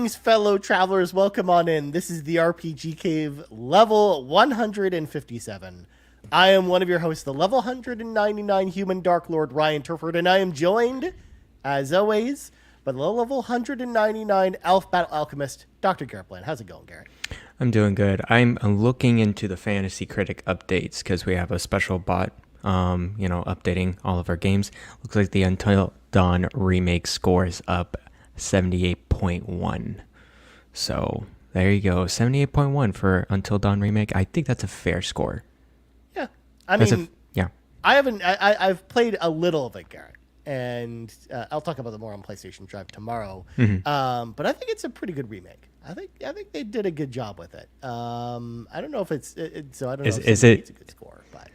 Greetings, fellow travelers. Welcome on in. This is the RPG Cave, level 157. I am one of your hosts, the level 199 human Dark Lord, Ryan Turford, and I am joined, as always, by the level 199 elf battle alchemist, Dr. Garret Bland. How's it going, Garret? I'm doing good. I'm looking into the Fantasy Critic updates because we have a special bot, updating all of our games. Looks like the Until Dawn remake score is up 78.1. So there you go, 78.1 for Until Dawn remake. I think that's a fair score. Yeah, I've played a little of it, Garret, and I'll talk about it more on PlayStation Drive tomorrow. Mm-hmm. But I think it's a pretty good remake. I think they did a good job with it. I don't know if it's so I don't know if it's a good score, but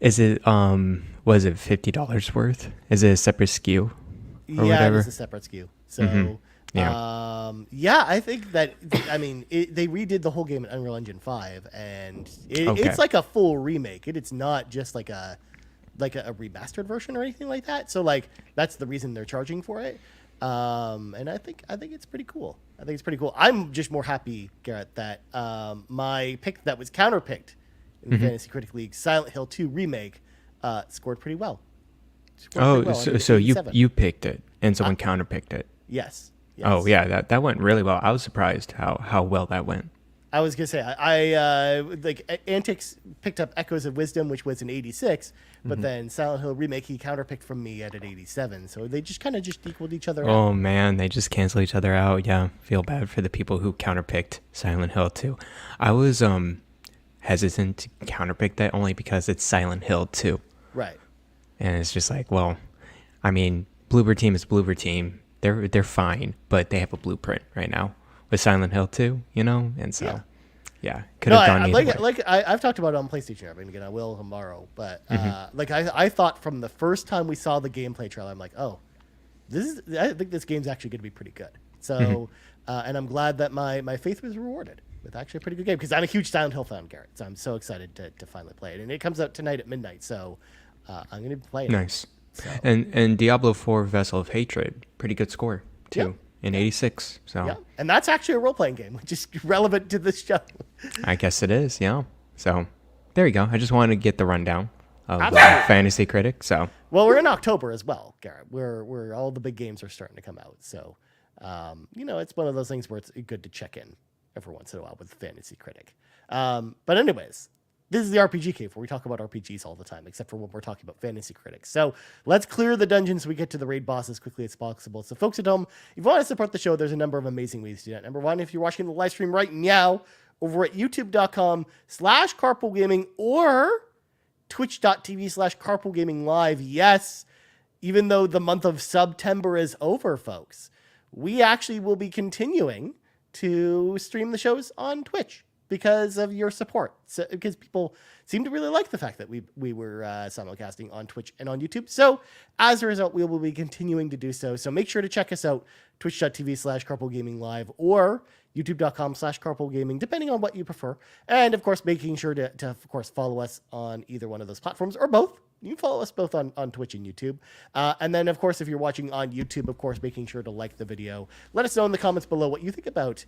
is it was it $50 worth? Is it a separate SKU? Or whatever? It's a separate SKU. So I think that they redid the whole game in Unreal Engine 5, and it's like a full remake. It's not just like a remastered version or anything like that. So like that's the reason they're charging for it. And I think it's pretty cool. I'm just more happy, Garret, that my pick that was counterpicked in the Fantasy Critic League, Silent Hill 2 remake, scored pretty well. So you picked it and someone counterpicked it. Yes. Oh yeah, that went really well. I was surprised how well that went. I was gonna say I Antics picked up Echoes of Wisdom, which was an 86, but then Silent Hill remake he counterpicked from me at an 87. So they just kind of equaled each other out. Oh man, they just cancel each other out. Yeah, feel bad for the people who counterpicked Silent Hill 2. I was hesitant to counterpick that only because it's Silent Hill 2. Right. And it's just like, well, I mean, Bloober Team is Bloober Team. They're fine, but they have a blueprint right now with Silent Hill 2, and so could have gone either way. I've talked about it on PlayStation. I mean, again, I will tomorrow, but I thought from the first time we saw the gameplay trailer, I'm like, oh, I think this game's actually going to be pretty good. So, and I'm glad that my faith was rewarded with actually a pretty good game because I'm a huge Silent Hill fan, Garret. So I'm so excited to finally play it, and it comes out tonight at midnight. So I'm going to be playing. Nice. It. So. And Diablo 4 Vessel of Hatred, pretty good score too, in 86. So yeah, and that's actually a role-playing game, which is relevant to this show. I guess it is, yeah. So there you go. I just wanted to get the rundown of Fantasy Critic. So well, we're in October as well, Garret. Where all the big games are starting to come out. So it's one of those things where it's good to check in every once in a while with Fantasy Critic. But anyways. This is the RPG Cave where we talk about RPGs all the time, except for when we're talking about Fantasy Critics. So let's clear the dungeon so we get to the raid boss as quickly as possible. So folks at home, if you want to support the show, there's a number of amazing ways to do that. Number one, if you're watching the live stream right now over at youtube.com/carpoolgaming or twitch.tv/carpoolgaming live. Yes, even though the month of September is over, folks, we actually will be continuing to stream the shows on Twitch. Because of your support, because people seem to really like the fact that we were simulcasting on Twitch and on YouTube. So as a result, we will be continuing to do so. So make sure to check us out, twitch.tv/carpoolgaming live or youtube.com/carpoolgaming, depending on what you prefer. And of course, making sure to of course, follow us on either one of those platforms or both. You can follow us both on Twitch and YouTube. And then, of course, if you're watching on YouTube, of course, making sure to like the video. Let us know in the comments below what you think about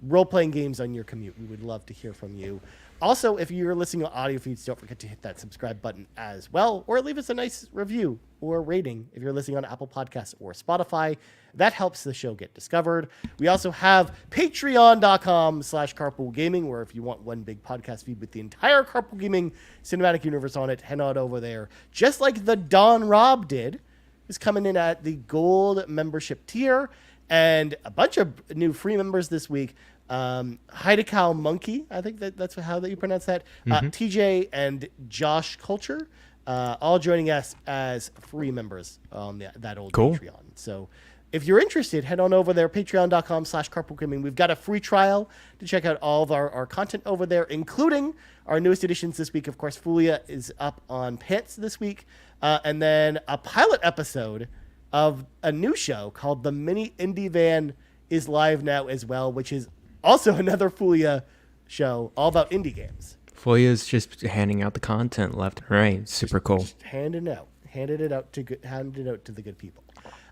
role-playing games on your commute. We would love to hear from you. Also, if you're listening on audio feeds, don't forget to hit that subscribe button as well, or leave us a nice review or rating if you're listening on Apple Podcasts or Spotify. That helps the show get discovered. We also have patreon.com/carpoolgaming, where if you want one big podcast feed with the entire Carpool Gaming cinematic universe on it, head on over there. Just like TheDonRob did, is coming in at the gold membership tier. And a bunch of new free members this week. Hidecow Monkey, I think that's how you pronounce that. TJ and Josh Culture, all joining us as free members on that old Patreon. So if you're interested, head on over there, patreon.com/carpoolgaming. We've got a free trial to check out all of our content over there, including our newest editions this week. Of course, Fulia is up on Pants this week. And then a pilot episode of a new show called The Mini Indie Van is live now as well, which is also another Fulia show all about indie games. Fulia's just handing out the content left and right. Super cool. Just handing it out to the good people.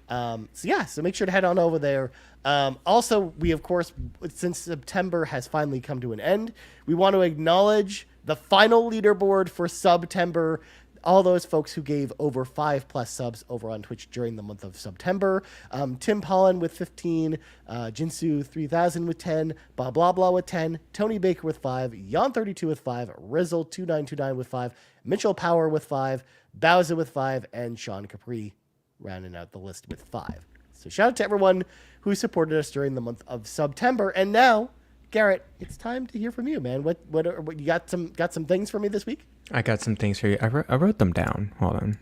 So make sure to head on over there. Also, we, of course, since September has finally come to an end, we want to acknowledge the final leaderboard for September. All those folks who gave over 5+ subs over on Twitch during the month of September. Tim Paullin with 15, Jinsu 3000 with 10, BobLoblaw with 10, Tony Baker with 5, Yon32 with 5, Rizzle 2929 with 5, Mitchell Power with 5, Bowser with 5, and Sean Capri rounding out the list with 5. So shout out to everyone who supported us during the month of September. And now, Garrett, it's time to hear from you, man. What you got some things for me this week? I got some things for you. I wrote them down. Hold on.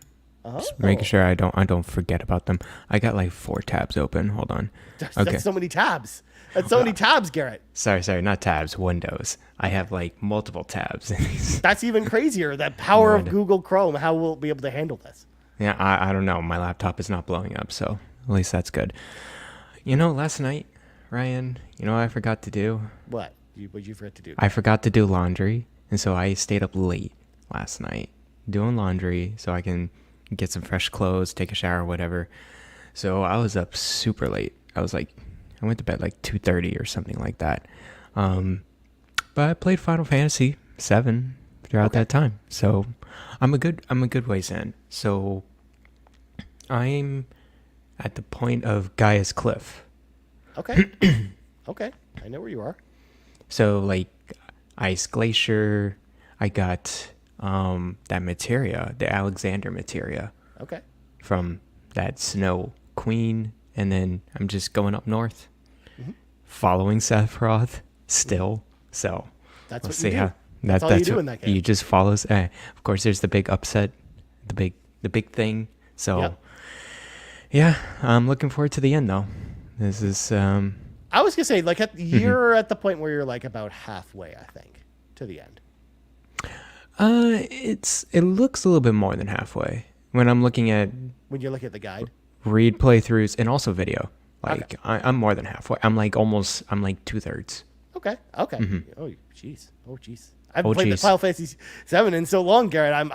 Just making sure I don't forget about them. I got like 4 tabs open. Hold on. That's so many tabs. That's so many tabs, Garrett. Sorry, not tabs, windows. I have like multiple tabs. That's even crazier. That power of Google Chrome. How we'll be able to handle this? Yeah, I don't know. My laptop is not blowing up, so at least that's good. Last night, Ryan, what I forgot to do? What? What'd you forget to do? I forgot to do laundry, and so I stayed up late last night doing laundry so I can get some fresh clothes, take a shower, whatever. So I was up super late. I went to bed like 2:30 or something like that. But I played Final Fantasy 7 throughout that time. So I'm a good ways in. So I'm at the point of Gaia's Cliff. Okay. Okay. I know where you are. So like Ice Glacier, I got that materia, the Alexander materia. Okay. From that Snow Queen, and then I'm just going up north, following Sephiroth still. So that's we'll what see you do. how That's all you do in that game. You just follows. Of course, there's the big upset, the big thing. So yeah, I'm looking forward to the end though. This is. I was gonna say like you're at the point where you're like about halfway, I think, to the end. It looks a little bit more than halfway when I'm looking at. When you're looking at the guide. Read playthroughs and also video. Like I'm more than halfway. I'm like 2/3. Okay. Mm-hmm. Oh jeez. I haven't played the Final Fantasy 7 in so long, Garrett. I'm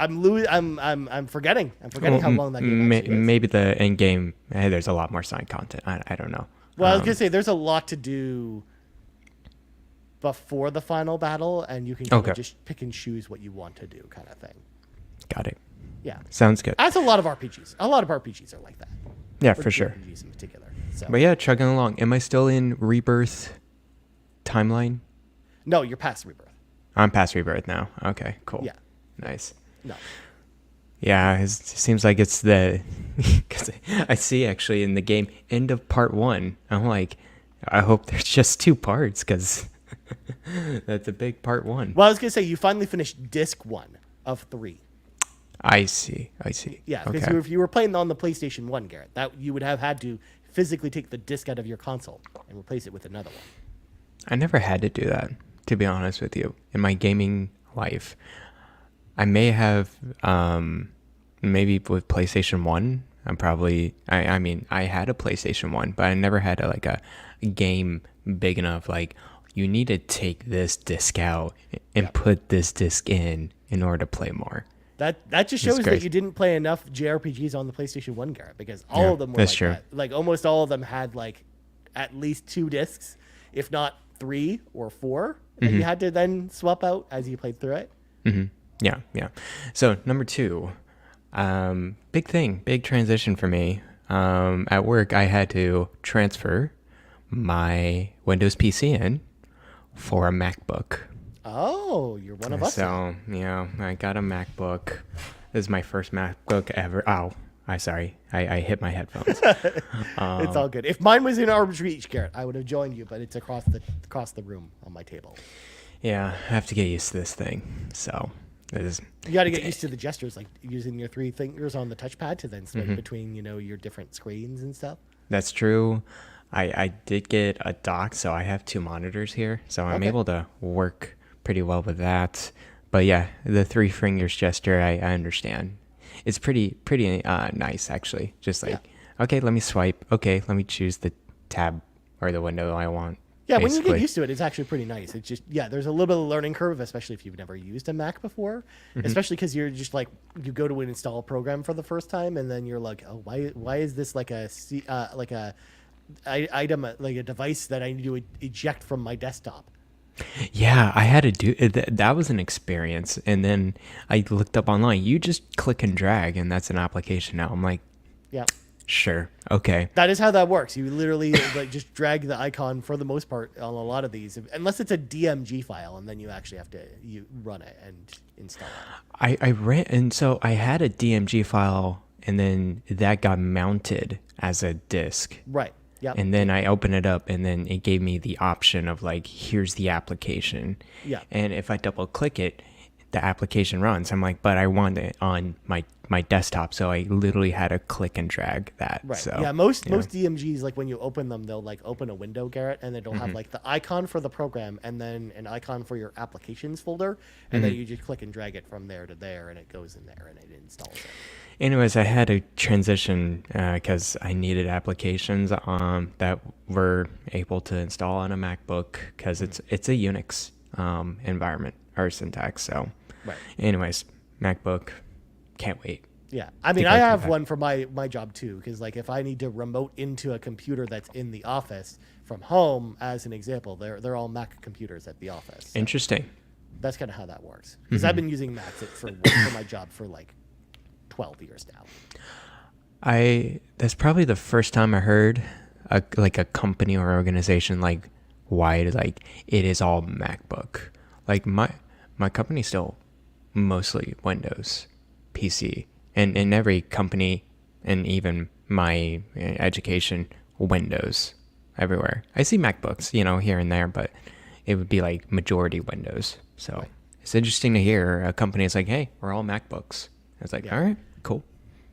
forgetting. I'm forgetting how long that game actually is. Maybe the end game. There's a lot more side content. I don't know. Well, I was gonna say there's a lot to do before the final battle, and you can kind of just pick and choose what you want to do, kind of thing. Got it. Yeah. Sounds good. That's a lot of RPGs. A lot of RPGs are like that. Yeah, for sure. RPGs in particular. So. But yeah, chugging along. Am I still in Rebirth timeline? No, you're past Rebirth. I'm past Rebirth now. Okay, cool. Yeah. Nice. No. Yeah, it seems like it's because I see actually in the game end of part 1. I'm like, I hope there's just 2 parts because that's a big part 1. Well, I was gonna say you finally finished disc 1 of 3. I see. Yeah, because if you were playing on the PlayStation 1, Garrett, that you would have had to physically take the disc out of your console and replace it with another one. I never had to do that, to be honest with you, in my gaming life. I may have, maybe with PlayStation 1, I mean, I had a PlayStation 1, but I never had a game big enough, like, you need to take this disc out and put this disc in order to play more. That just shows that you didn't play enough JRPGs on the PlayStation 1, Garrett, because all of them were like true. that. Like almost all of them had like at least 2 discs, if not 3 or 4, that you had to then swap out as you played through it. Mm-hmm. Yeah. So number 2, big transition for me. At work, I had to transfer my Windows PC in for a MacBook. Oh, you're one of us. So, I got a MacBook. This is my first MacBook ever. Oh, I hit my headphones. It's all good. If mine was in arm's reach, Garrett, I would have joined you, but it's across the room on my table. Yeah, I have to get used to this thing. So, you got to get used to the gestures, like using your 3 fingers on the touchpad to then swing between, your different screens and stuff. That's true. I did get a dock, so I have 2 monitors here, so I'm able to work pretty well with that. But yeah, the 3 fingers gesture, I understand. It's pretty nice, actually. Just like, okay, let me swipe. Okay, let me choose the tab or the window I want. Yeah, when you basically. get used to it, it's actually pretty nice. It's just, yeah, there's a little bit of a learning curve, especially if you've never used a Mac before. Especially because you're just like, you go to install a program for the first time, and then you're like, oh, why is this like a item, like a device that I need to eject from my desktop? Yeah, I had to do that was an experience. And then I looked up online. You just click and drag, and that's an application now. I'm like, Yeah. sure, okay. That is how that works. You literally like just drag the icon for the most part on a lot of these, unless it's a DMG file, and then you actually have to run it and install it. I ran, and so I had a DMG file, and then that got mounted as a disk. Right. Yeah. And then I opened it up, and then it gave me the option of like, here's the application. Yeah. And if I double click it, the application runs. I'm like, but I want it on my desktop, so I literally had to click and drag that. Right. So, Yeah. Most DMGs, like when you open them, they'll like open a window, Garrett, and it'll have like the icon for the program, and then an icon for your applications folder, and then you just click and drag it from there to there, and it goes in there and it installs it. Anyways, I had to transition because I needed applications that were able to install on a MacBook because it's a Unix environment or syntax. So, Right. anyways, MacBook, can't wait. Yeah, I mean, go I through have that. one for my job too, because like if I need to remote into a computer that's in the office from home, as an example, they're all Mac computers at the office. So Interesting. that's kind of how that works. Because I've been using Macs for my job for like 12 years now. That's probably the first time I heard a company or organization like wide like it is all MacBook. Like my company's still mostly Windows PC, and in every company and even my education, Windows everywhere. I see MacBooks, here and there, but it would be like majority Windows. So it's interesting to hear a company is like, hey, we're all MacBooks. I was like, Yeah. all right, cool.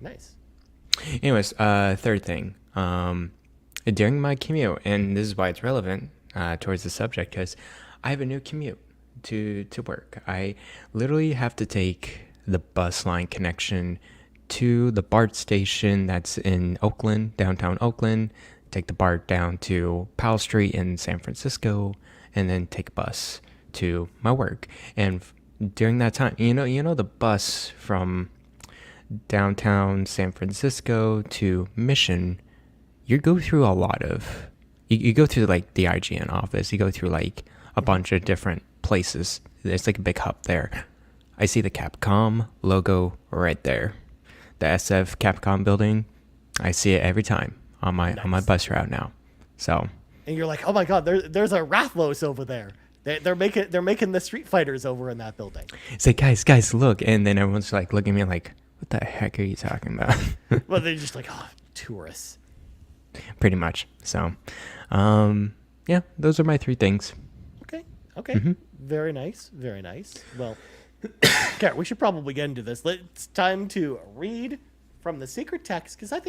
Nice. Anyways, third thing, during my commute, and this is why it's relevant towards the subject, because I have a new commute to work. I literally have to take the bus line connection to the BART station that's in Oakland, downtown Oakland, take the BART down to Powell Street in San Francisco, and then take a bus to my work. And during that time, you know the bus from downtown San Francisco to Mission, you go through a lot of you go through like the IGN office, you go through like a bunch of different places. There's like a big hub there. I see the Capcom logo right there, the SF Capcom building. I see it every time on my bus route now. So And you're like, oh my god, there's a Rathlos over there. They're making the Street Fighters over in that building. it's like, guys, look, and then everyone's like looking at me like, what the heck are you talking about? Well, they're just like, oh, tourists. Pretty much. So, yeah, those are my three things. Okay. Very nice. Very nice. Well, Garrett, we should probably get into this. It's time to read from the secret text, because I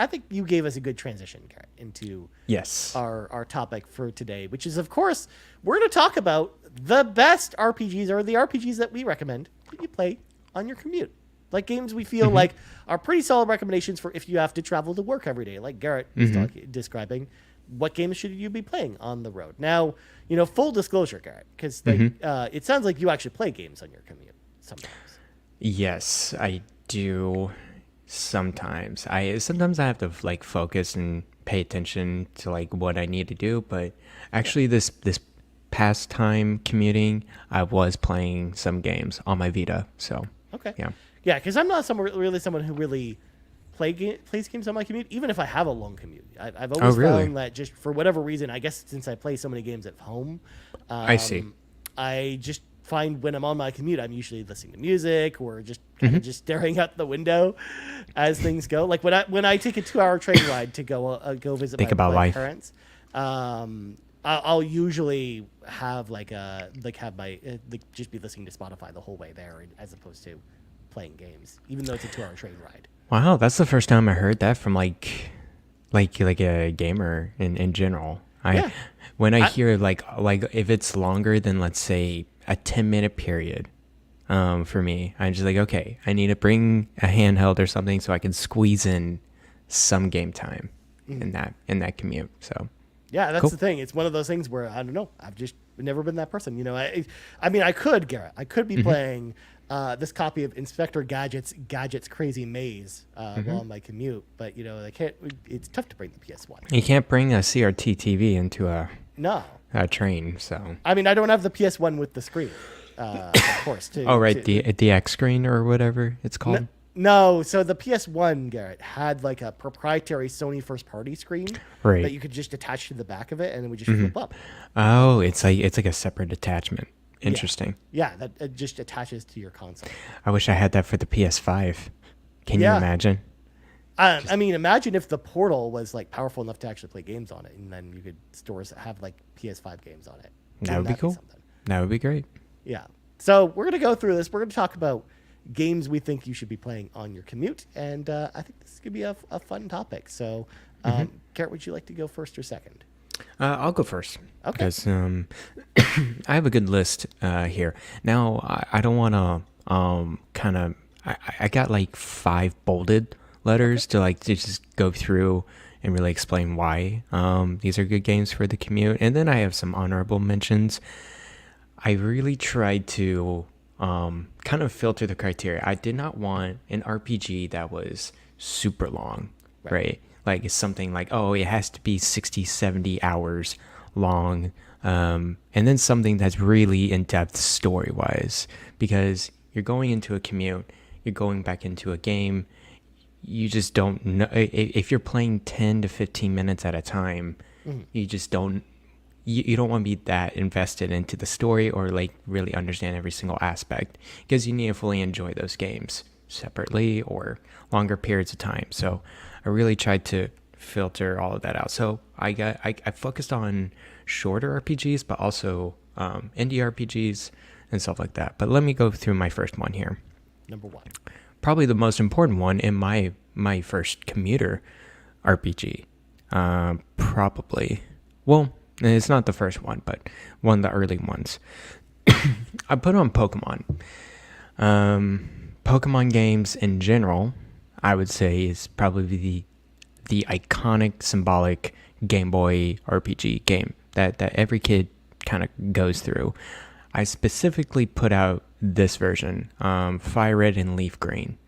think you gave us a good transition, Garrett, into Yes. our topic for today, which is, of course, we're going to talk about the best RPGs, or the RPGs that we recommend that you play on your commute. Like games we feel like are pretty solid recommendations for if you have to travel to work every day, like Garrett was describing. What games should you be playing on the road? Now, full disclosure, Garrett, because it sounds like you actually play games on your commute sometimes. Yes, I do. Sometimes I have to like focus and pay attention to like what I need to do. But actually, this past time commuting, I was playing some games on my Vita. So Okay. yeah, because I'm not someone who really plays games on my commute, even if I have a long commute. I've always found that just for whatever reason, I guess since I play so many games at home, I see. I just find when I'm on my commute, I'm usually listening to music or just kind of just staring out the window as things go. Like when I take a 2-hour train ride to go visit my parents, I'll usually have just be listening to Spotify the whole way there, as opposed to playing games, even though it's a 2-hour train ride. Wow, that's the first time I heard that from like a gamer in general. When I hear like if it's longer than, let's say, a 10-minute period, for me, I'm just like, okay, I need to bring a handheld or something so I can squeeze in some game time in that commute. So Yeah, that's Cool. the thing. It's one of those things where I don't know. I've just never been that person. I mean, I could, Garrett. I could be playing this copy of Inspector Gadget's Crazy Maze while on my commute, but I can't. It's tough to bring the PS1. You can't bring a CRT TV into a No, train, so. I mean I don't have the PS1 with the screen, of course. Oh right, the X screen or whatever it's called. No, so the PS1, Garrett, had like a proprietary Sony first-party screen Right. that you could just attach to the back of it, and it would just flip up. Oh, it's like a separate attachment. Interesting. Yeah, that it just attaches to your console. I wish I had that for the PS5. Can you imagine? I mean, imagine if the Portal was like powerful enough to actually play games on it, and then you could have like PS5 games on it. That would be cool. That would be great. Yeah. So we're gonna go through this. We're gonna talk about games we think you should be playing on your commute, and I think this is gonna be a fun topic. So, Garrett, would you like to go first or second? I'll go first. Okay. Because I have a good list here. Now, I don't want to kind of... I got like 5 bolded letters to just go through and really explain why these are good games for the commute. And then I have some honorable mentions. I really tried to kind of filter the criteria. I did not want an RPG that was super long, right? Like it's something like, oh, it has to be 60, 70 hours long. And then something that's really in-depth story-wise, because you're going into a commute, you're going back into a game, you just don't know. If you're playing 10 to 15 minutes at a time, you just don't, you don't want to be that invested into the story or like really understand every single aspect, because you need to fully enjoy those games separately or longer periods of time. So I really tried to filter all of that out. So I focused on shorter RPGs, but also indie RPGs and stuff like that. But let me go through my first one here. Number 1. Probably the most important one in my first commuter RPG. Probably. Well, it's not the first one, but one of the early ones. I put on Pokemon. Pokemon games in general, I would say, is probably the iconic, symbolic Game Boy RPG game that every kid kind of goes through. I specifically put out this version, Fire Red and Leaf Green,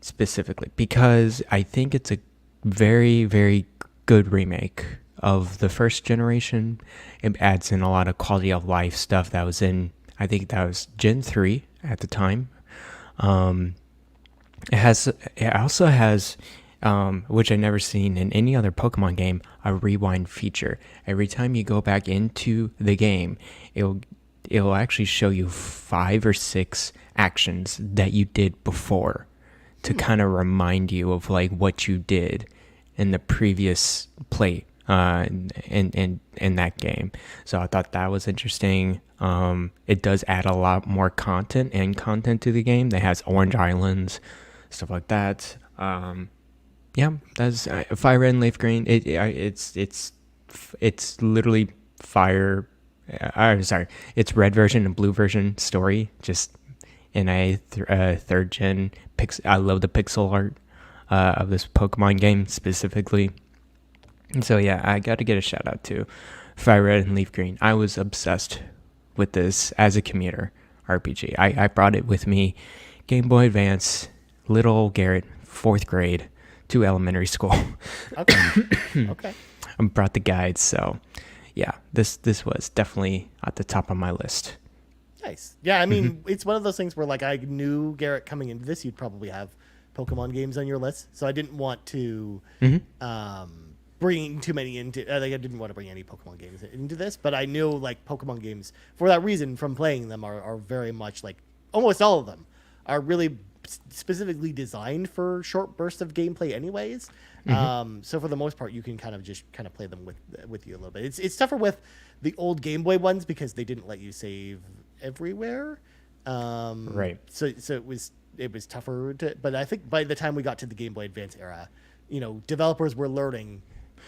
specifically because I think it's a very, very good remake of the first generation. It adds in a lot of quality of life stuff that was in, I think that was Gen 3 at the time. It also has, which I've never seen in any other Pokemon game, a rewind feature. Every time you go back into the game, it'll actually show you 5 or 6 actions that you did before to kind of remind you of like what you did in the previous play in that game. So I thought that was interesting. It does add a lot more content to the game. That has Orange Islands, stuff like that. Yeah, that's Fire Red and Leaf Green. It's literally fire. I'm sorry, it's red version and blue version story. Just in a third gen. I love the pixel art of this Pokemon game specifically. And so yeah, I got to get a shout out to Fire Red and Leaf Green. I was obsessed with this as a commuter RPG. I brought it with me, Game Boy Advance, little old Garrett, 4th grade, to elementary school. Okay. I brought the guides, so yeah, this was definitely at the top of my list. Nice. Yeah, I mean, it's one of those things where like I knew, Garrett, coming into this, you'd probably have Pokemon games on your list, so I didn't want to bring too many into. I didn't want to bring any Pokemon games into this, but I knew like Pokemon games for that reason from playing them are very much like almost all of them are really specifically designed for short bursts of gameplay, anyways. So for the most part, you can kind of play them with you a little bit. It's tougher with the old Game Boy ones because they didn't let you save everywhere. Right. So it was tougher to. But I think by the time we got to the Game Boy Advance era, developers were learning,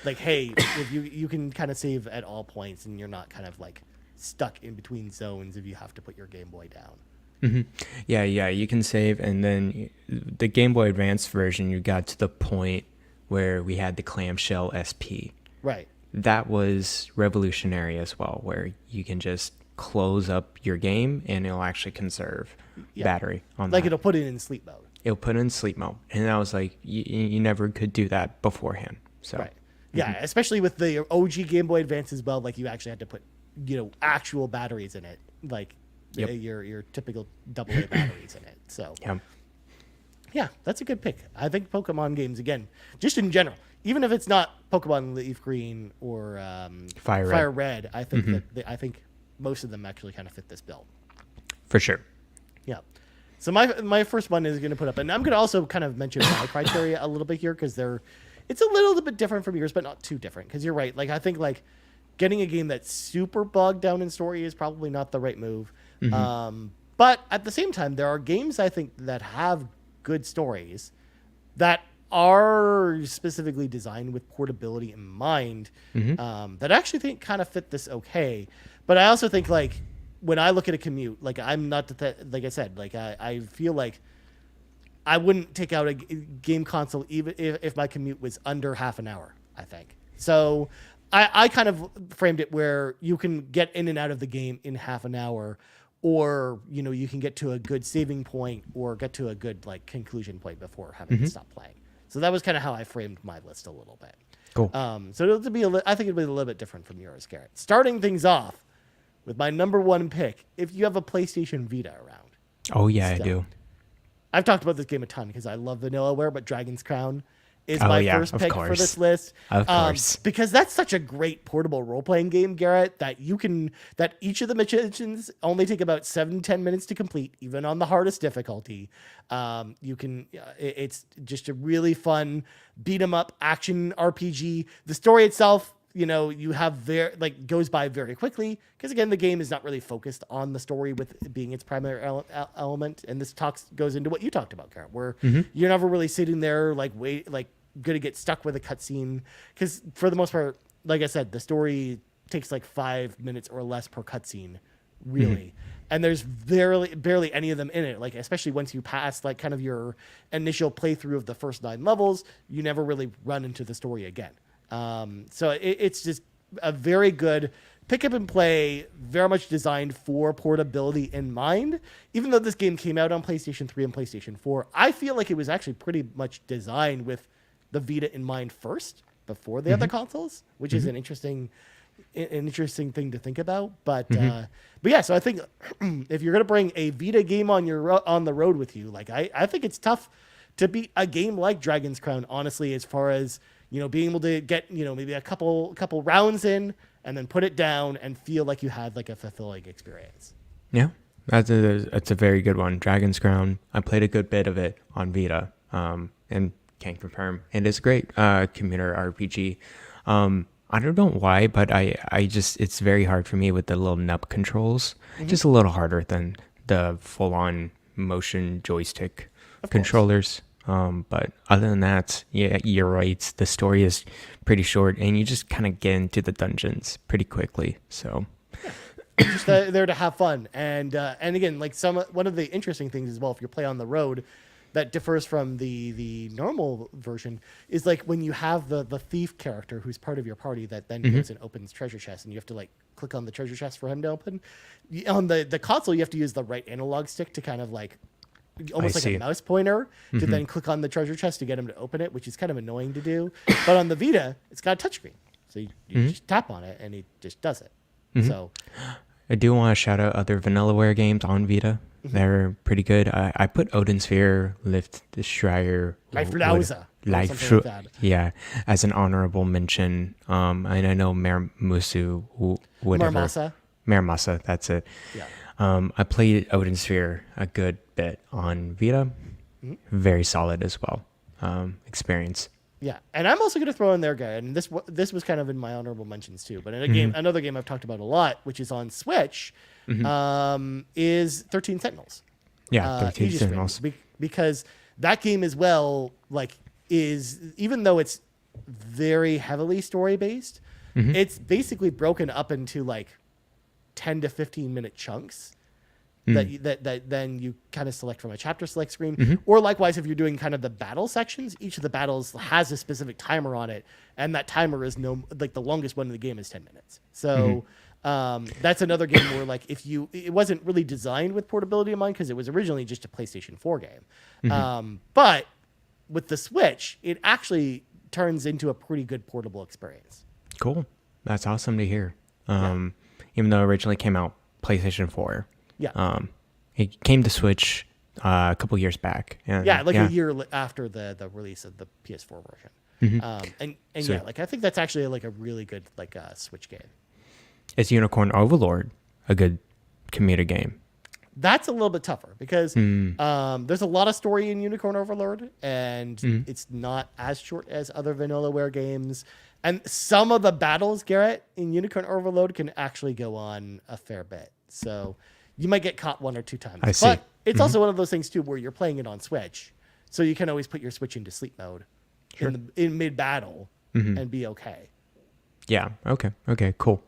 like, hey, if you can kind of save at all points, and you're not kind of like stuck in between zones if you have to put your Game Boy down. Yeah, you can save, and then the Game Boy Advance version, you got to the point where we had the clamshell SP. Right. that was revolutionary as well, where you can just close up your game and it'll actually conserve battery on Like that. it'll put it in sleep mode. It'll put it in sleep mode. And I was like, you never could do that beforehand. So Right. Yeah, especially with the OG Game Boy Advance as well. Like you actually had to put, actual batteries in it, like your typical AA batteries in it. So yeah, that's a good pick. I think Pokemon games again, just in general, even if it's not Pokemon Leaf Green or Fire Red, I think I think most of them actually kind of fit this bill. For sure. Yeah. So my first one is going to put up, and I'm going to also kind of mention my criteria a little bit here because it's a little bit different from yours, but not too different. Because you're right. Like I think like getting a game that's super bogged down in story is probably not the right move. But at the same time, there are games I think that have good stories that are specifically designed with portability in mind. That I actually think kind of fit this okay. But I also think like when I look at a Commute, like I'm not like I said, like I feel like I wouldn't take out a game console even if my Commute was under half an hour, I think. So I kind of framed it where you can get in and out of the game in half an hour, or, you can get to a good saving point or get to a good like conclusion point before having to stop playing. So that was kind of how I framed my list a little bit. Cool. So it'll be I think it'll be a little bit different from yours, Garrett. Starting things off with my number one pick, if you have a PlayStation Vita around. Oh, yeah, I do. I've talked about this game a ton because I love Vanillaware, but Dragon's Crown is my first pick for this list. Of course. Because that's such a great portable role-playing game, Garrett, that that each of the missions only take about 7-10 minutes to complete, even on the hardest difficulty. It's just a really fun beat 'em up action RPG. The story itself, you have goes by very quickly because again, the game is not really focused on the story with it being its primary element. And this goes into what you talked about, Garrett, where you're never really sitting there going to get stuck with a cutscene because for the most part, like I said, the story takes like 5 minutes or less per cutscene, really. And there's barely any of them in it. Like, especially once you pass like kind of your initial playthrough of the first 9 levels, you never really run into the story again. So it's just a very good pick up and play, very much designed for portability in mind. Even though this game came out on PlayStation 3 and PlayStation 4, I feel like it was actually pretty much designed with the Vita in mind first before the other consoles, which is an interesting thing to think about. But yeah, so I think if you're going to bring a Vita game on the road with you, like I think it's tough to beat a game like Dragon's Crown, honestly, as far as being able to get, maybe a couple rounds in and then put it down and feel like you had like a fulfilling experience. Yeah, that's a very good one. Dragon's Crown, I played a good bit of it on Vita, and can confirm it is great. Commuter RPG. I don't know why, but I just, it's very hard for me with the little nub controls. Just a little harder than the full-on motion joystick controllers. But other than that, yeah, you're right. The story is pretty short, and you just kind of get into the dungeons pretty quickly. So, just there to have fun, and again, like one of the interesting things as well, if you play on the road, that differs from the normal version is like when you have the thief character who's part of your party that then goes and opens treasure chests, and you have to like click on the treasure chest for him to open. On the console, you have to use the right analog stick to kind of like almost like a mouse pointer to then click on the treasure chest to get him to open it, which is kind of annoying to do. But on the Vita, it's got a touchscreen. So you just tap on it and he just does it. So I do want to shout out other Vanillaware games on Vita. They're pretty good. I put Odin Sphere, Lift the Schreier, yeah, as an honorable mention. And I know Musu, whatever. Maramasa, that's it. Yeah. I played Odin Sphere a good bit on Vita. Very solid as well. Experience. Yeah, and I'm also going to throw in there, guy, and this was kind of in my honorable mentions too. But in another game I've talked about a lot, which is on Switch, is 13 Sentinels. Yeah, 13 Sentinels. Because that game as well, like, is, even though it's very heavily story based, it's basically broken up into like 10 to 15 minute chunks that then you kind of select from a chapter select screen. Or likewise, if you're doing kind of the battle sections, each of the battles has a specific timer on it, and that timer is the longest one in the game is 10 minutes. So that's another game where like it wasn't really designed with portability in mind because it was originally just a PlayStation 4 game. But with the Switch, it actually turns into a pretty good portable experience. Cool. That's awesome to hear. Even though it originally came out PlayStation 4. Yeah. It came to Switch a couple years back. A year after the release of the PS4 version. And I think that's actually like a really good Switch game. Is Unicorn Overlord a good commuter game? That's a little bit tougher because there's a lot of story in Unicorn Overlord, and it's not as short as other Vanillaware games. And some of the battles, Garrett, in Unicorn Overload can actually go on a fair bit. So you might get caught one or two times. I see. But it's also one of those things, too, where you're playing it on Switch. So you can always put your Switch into sleep mode in mid-battle and be okay. Yeah. Okay, cool.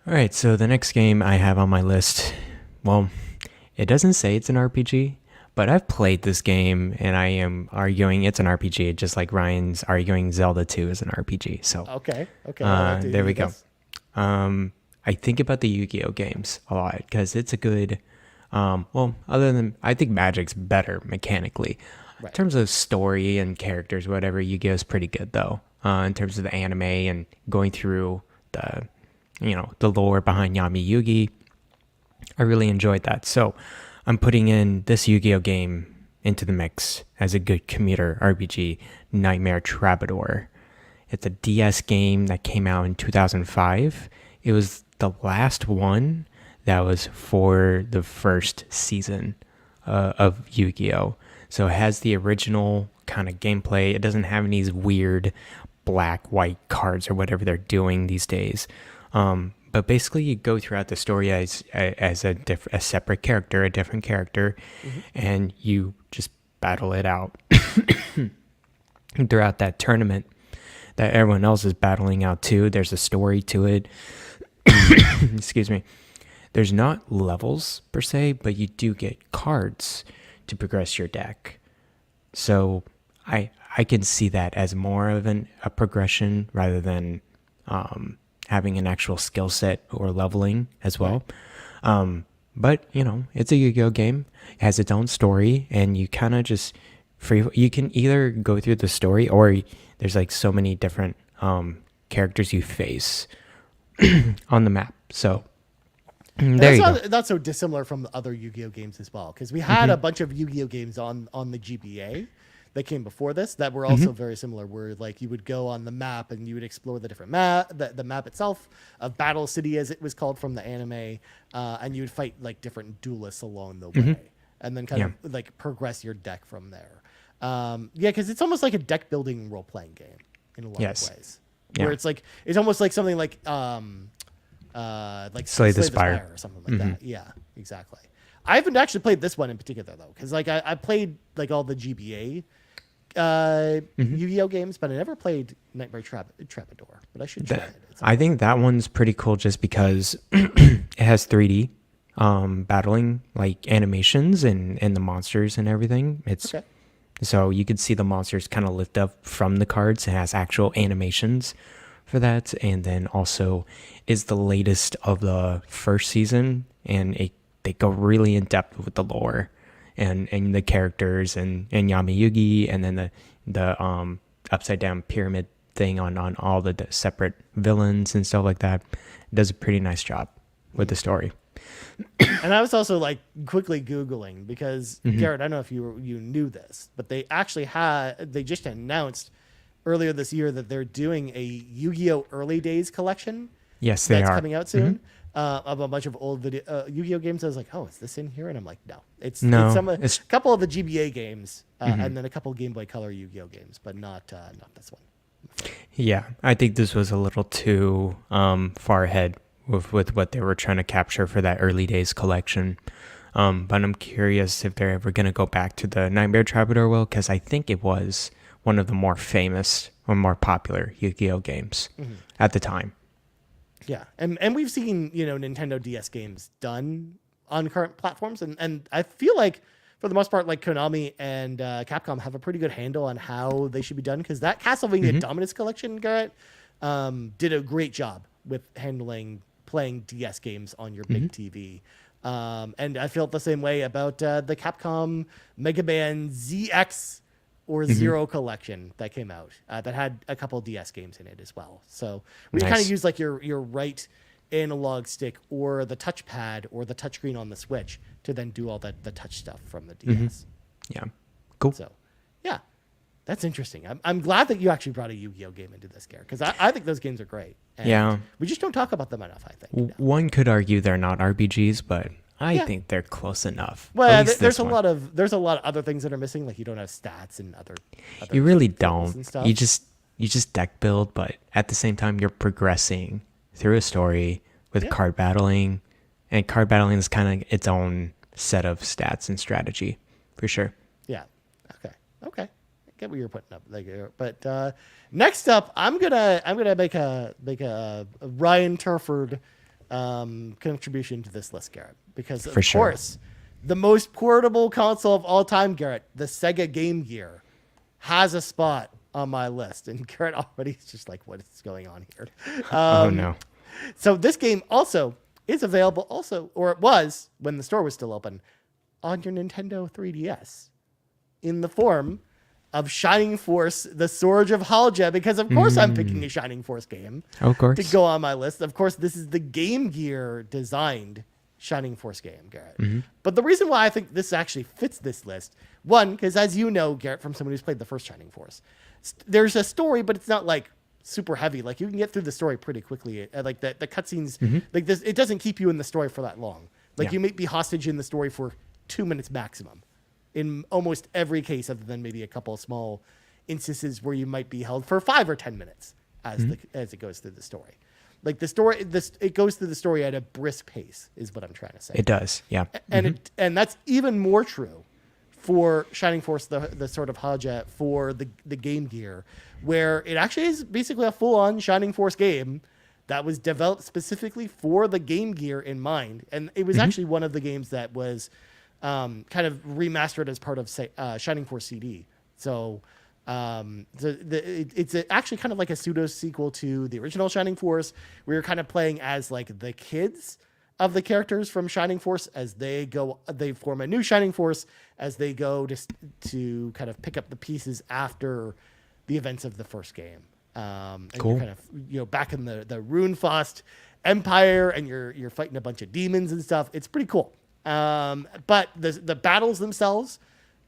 All right, so the next game I have on my list, well, it doesn't say it's an RPG, but I've played this game, and I am arguing it's an RPG, just like Ryan's arguing Zelda 2 is an RPG. So okay, there we go. I think about the Yu-Gi-Oh games a lot because it's a good. Other than I think Magic's better mechanically, in terms of story and characters, whatever. Yu-Gi-Oh is pretty good though. In terms of the anime and going through the lore behind Yami Yugi, I really enjoyed that. So I'm putting in this Yu-Gi-Oh game into the mix as a good commuter RPG, Nightmare Troubadour. It's a DS game that came out in 2005. It was the last one that was for the first season of Yu-Gi-Oh! So it has the original kind of gameplay. It doesn't have any weird black-white cards or whatever they're doing these days. But basically, you go throughout the story as a separate character, a different character, and you just battle it out throughout that tournament that everyone else is battling out too. There's a story to it. Excuse me. There's not levels per se, but you do get cards to progress your deck. So I can see that as more of a progression rather than having an actual skill set or leveling as well. But, it's a Yu-Gi-Oh game. It has its own story, and you kind of just you can either go through the story or there's like so many different characters you face on the map. So that's not so dissimilar from the other Yu-Gi-Oh games as well, because we had a bunch of Yu-Gi-Oh games on the GBA that came before this that were also very similar, where like you would go on the map and you would explore the different map, the map itself of Battle City as it was called from the anime, and you would fight like different duelists along the way, and then kind of like progress your deck from there. Because it's almost like a deck building role playing game in a lot of ways, where it's almost like something like Slay the Spire or something like that. Yeah, exactly. I haven't actually played this one in particular though, because like I played like all the GBA Yu-Gi-Oh games, but I never played Nightmare Troubadour. But I should try it. I think that one's pretty cool just because it has 3D battling like animations and the monsters and everything. So you could see the monsters kind of lift up from the cards. It has actual animations for that, and then also is the latest of the first season, and they go really in depth with the lore and the characters and Yami Yugi, and then the upside down pyramid thing on all the separate villains and stuff like that. It does a pretty nice job with the story. And I was also like quickly Googling because Garrett, I don't know if you knew this, but they just announced earlier this year that they're doing a Yu-Gi-Oh! Early Days collection. Yes, they are. That's coming out soon. Of a bunch of old Yu-Gi-Oh! Games. I was like, oh, is this in here? And I'm like, no. It's a couple of the GBA games and then a couple Game Boy Color Yu-Gi-Oh! Games, but not this one. Yeah, I think this was a little too far ahead with what they were trying to capture for that Early Days collection. But I'm curious if they're ever going to go back to the Nightmare Troubadour because I think it was one of the more famous or more popular Yu-Gi-Oh! Games at the time. Yeah, and we've seen Nintendo DS games done on current platforms. And I feel like for the most part, like Konami and Capcom have a pretty good handle on how they should be done, because that Castlevania Dominus Collection, Garrett, did a great job with handling playing DS games on your big TV. And I felt the same way about the Capcom Mega Man ZX or Zero collection that came out that had a couple DS games in it as well. So we kind of use like your right analog stick or the touchpad or the touchscreen on the Switch to then do all the touch stuff from the DS. Yeah. Cool. So, yeah, that's interesting. I'm glad that you actually brought a Yu-Gi-Oh game into this, Garrett, because I think those games are greght. And we just don't talk about them enough, I think. One could argue they're not RPGs, but I think they're close enough. Well, there's a lot of other things that are missing. Like you don't have stats and other you really don't. And stuff. You just deck build, but at the same time you're progressing through a story with card battling, and card battling is kind of its own set of stats and strategy for sure. Yeah. Okay. I get what you're putting up there. But next up, I'm gonna make a Ryan Turford contribution to this list, Garrett, because of course the most portable console of all time, Garrett, the Sega Game Gear, has a spot on my list, and Garrett already is just like, what is going on here? Oh no. So this game also is available or it was when the store was still open, on your Nintendo 3DS in the form of Shining Force, the Surge of Halja, because of course I'm picking a Shining Force game to go on my list. Of course, this is the Game Gear designed Shining Force game, Garrett. But the reason why I think this actually fits this list, one, because as you know, Garrett, from someone who's played the first Shining Force, there's a story, but it's not like super heavy. Like you can get through the story pretty quickly. Like the cutscenes, like this, it doesn't keep you in the story for that long. Like you may be hostage in the story for 2 minutes maximum in almost every case, other than maybe a couple of small instances where you might be held for 5 or 10 minutes as it goes through the story. Like the story, it goes through the story at a brisk pace is what I'm trying to say. It does. Yeah. And that's even more true for Shining Force, the sort of Haja for the Game Gear, where it actually is basically a full-on Shining Force game that was developed specifically for the Game Gear in mind. And it was actually one of the games that was kind of remastered as part of Shining Force CD. So it's actually kind of like a pseudo sequel to the original Shining Force, where you're kind of playing as like the kids of the characters from Shining Force as they form a new Shining Force as they go to kind of pick up the pieces after the events of the first game. And cool. You're kind of, back in the Runefaust Empire, and you're fighting a bunch of demons and stuff. It's pretty cool. But the battles themselves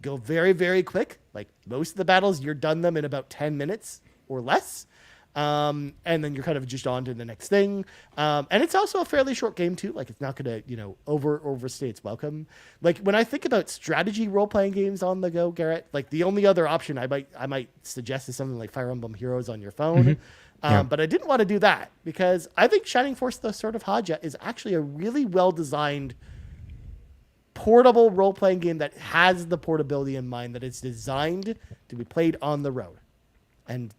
go very, very quick. Like most of the battles, you're done them in about 10 minutes or less. And then you're kind of just on to the next thing. And it's also a fairly short game too. Like it's not going to, overstay its welcome. Like when I think about strategy role-playing games on the go, Garrett, like the only other option I might suggest is something like Fire Emblem Heroes on your phone. But I didn't want to do that because I think Shining Force, the Sword of Haja, is actually a really well-designed portable role-playing game that has the portability in mind, that it's designed to be played on the road. And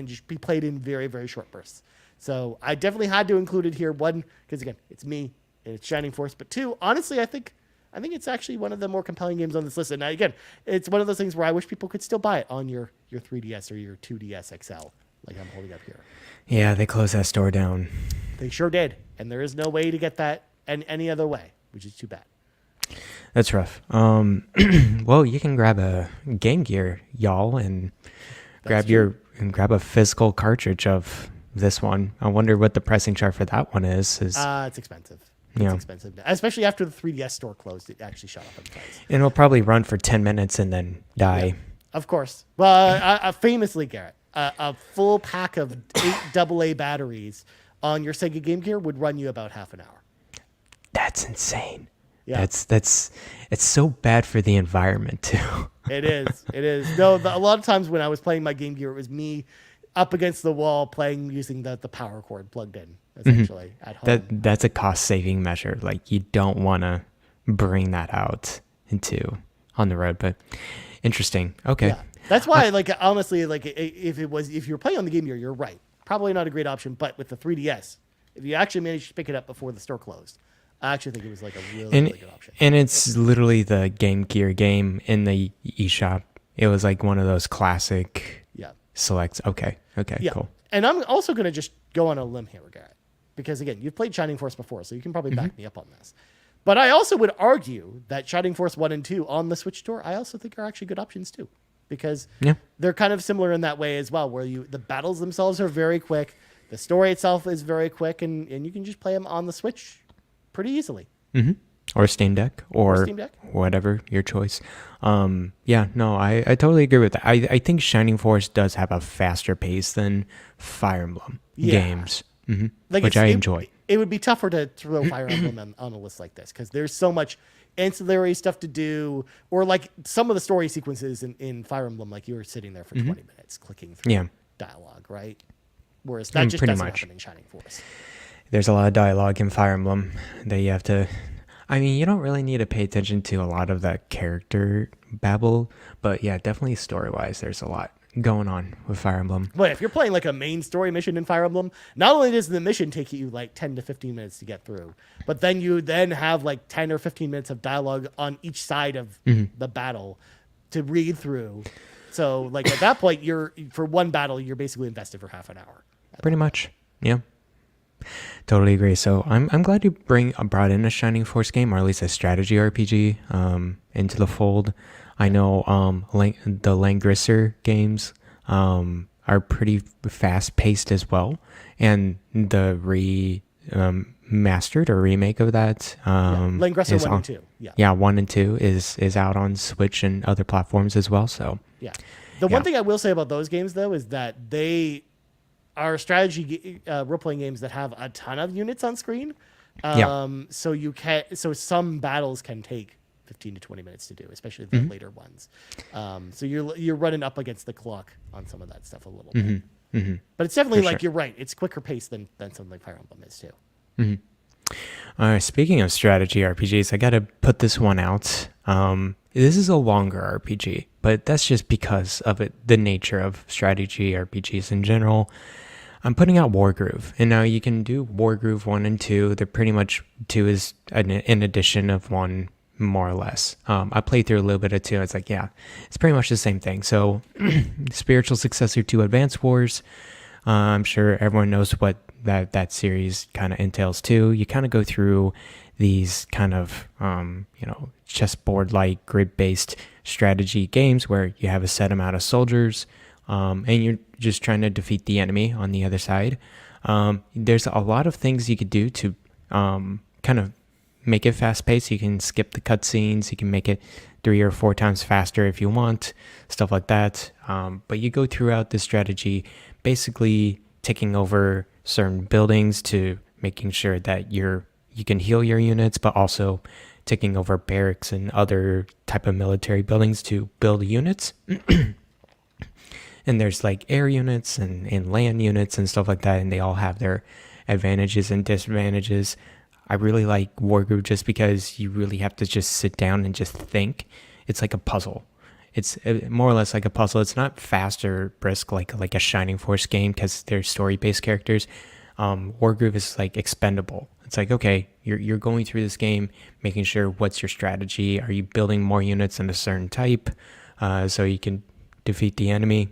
just be played in very, very short bursts. So I definitely had to include it here. One, because again, it's me and it's Shining Force. But two, honestly, I think it's actually one of the more compelling games on this list. And again, it's one of those things where I wish people could still buy it on your 3DS or your 2DS XL, like I'm holding up here. Yeah, they closed that store down. They sure did. And there is no way to get that any other way, which is too bad. That's rough. Well, you can grab a Game Gear, y'all, and grab a physical cartridge of this one. I wonder what the pricing chart for that one is. It's expensive. It's expensive, especially after the 3DS store closed. It actually shot up in price. And it'll probably run for 10 minutes and then die. Yeah, of course. Well, famously, Garrett, a full pack of 8 AA batteries on your Sega Game Gear would run you about half an hour. That's insane. Yeah. It's so bad for the environment too. It is. No, a lot of times when I was playing my Game Gear, it was me up against the wall playing using the power cord plugged in, essentially, at home. That's a cost-saving measure. Like, you don't want to bring that out on the road, but interesting. Okay. Yeah. That's why, honestly, if you're playing on the Game Gear, you're right. Probably not a great option, but with the 3DS, if you actually managed to pick it up before the store closed, I actually think it was like a really, And really good option. and it's literally the Game Gear game in the eShop. It was like one of those classic Yeah. selects. Okay, Yeah. cool. And I'm also going to just go on a limb here, Garrett, because again, you've played Shining Force before, so you can probably back me up on this. But I also would argue that Shining Force 1 and 2 on the Switch store, I also think are actually good options too, because Yeah. they're kind of similar in that way as well, where the battles themselves are very quick, the story itself is very quick, and you can just play them on the Switch pretty easily. Or Steam Deck or Steam Deck. whatever your choice. Yeah, no, I totally agree with that. I think Shining Force does have a faster pace than Fire Emblem games, which I enjoy. It would be tougher to throw Fire Emblem on a list like this because there's so much ancillary stuff to do, or like some of the story sequences in Fire Emblem, like you were sitting there for 20 minutes clicking through dialogue, right? Whereas that just pretty doesn't much happen in Shining Force. There's a lot of dialogue in Fire Emblem that you have to. I mean, you don't really need to pay attention to a lot of that character babble, but yeah, definitely story-wise, there's a lot going on with Fire Emblem. But if you're playing like a main story mission in Fire Emblem, not only does the mission take you like 10 to 15 minutes to get through, but then you have like 10 or 15 minutes of dialogue on each side of the battle to read through. So like at that point, for one battle, you're basically invested for half an hour. Pretty much, yeah. Totally agree. So I'm glad you brought in a Shining Force game, or at least a strategy RPG, into the fold. I know the Langrisser games are pretty fast paced as well, and the mastered or remake of that Langrisser is 1 and 2. Yeah, 1 and 2 is out on Switch and other platforms as well. So yeah, the one thing I will say about those games though is that they are strategy role-playing games that have a ton of units on screen. So some battles can take 15 to 20 minutes to do, especially the later ones. So you're running up against the clock on some of that stuff a little bit. But it's definitely you're right. It's quicker paced than something like Fire Emblem is too. All right, speaking of strategy RPGs, I got to put this one out. This is a longer RPG, but that's just because of the nature of strategy RPGs in general. I'm putting out Wargroove, and now you can do Wargroove 1 and 2. They're pretty much 2 is an addition of 1, more or less. I played through a little bit of 2. It's like, yeah, it's pretty much the same thing. So, spiritual successor to Advance Wars. I'm sure everyone knows what that series kind of entails too. You kind of go through these kind of, chessboard-like grid-based strategy games where you have a set amount of soldiers, and you're just trying to defeat the enemy on the other side. There's a lot of things you could do to kind of make it fast-paced. You can skip the cutscenes. You can make it 3 or 4 times faster if you want, stuff like that. But you go throughout this strategy basically taking over certain buildings to making sure that you can heal your units, but also taking over barracks and other type of military buildings to build units. And there's like air units and land units and stuff like that, and they all have their advantages and disadvantages. I really like Wargroove just because you really have to just sit down and just think. It's like a puzzle. It's more or less like a puzzle. It's not fast or brisk like a Shining Force game because they're story-based characters. Wargroove is like expendable. It's like, okay, you're going through this game, making sure what's your strategy. Are you building more units in a certain type so you can defeat the enemy?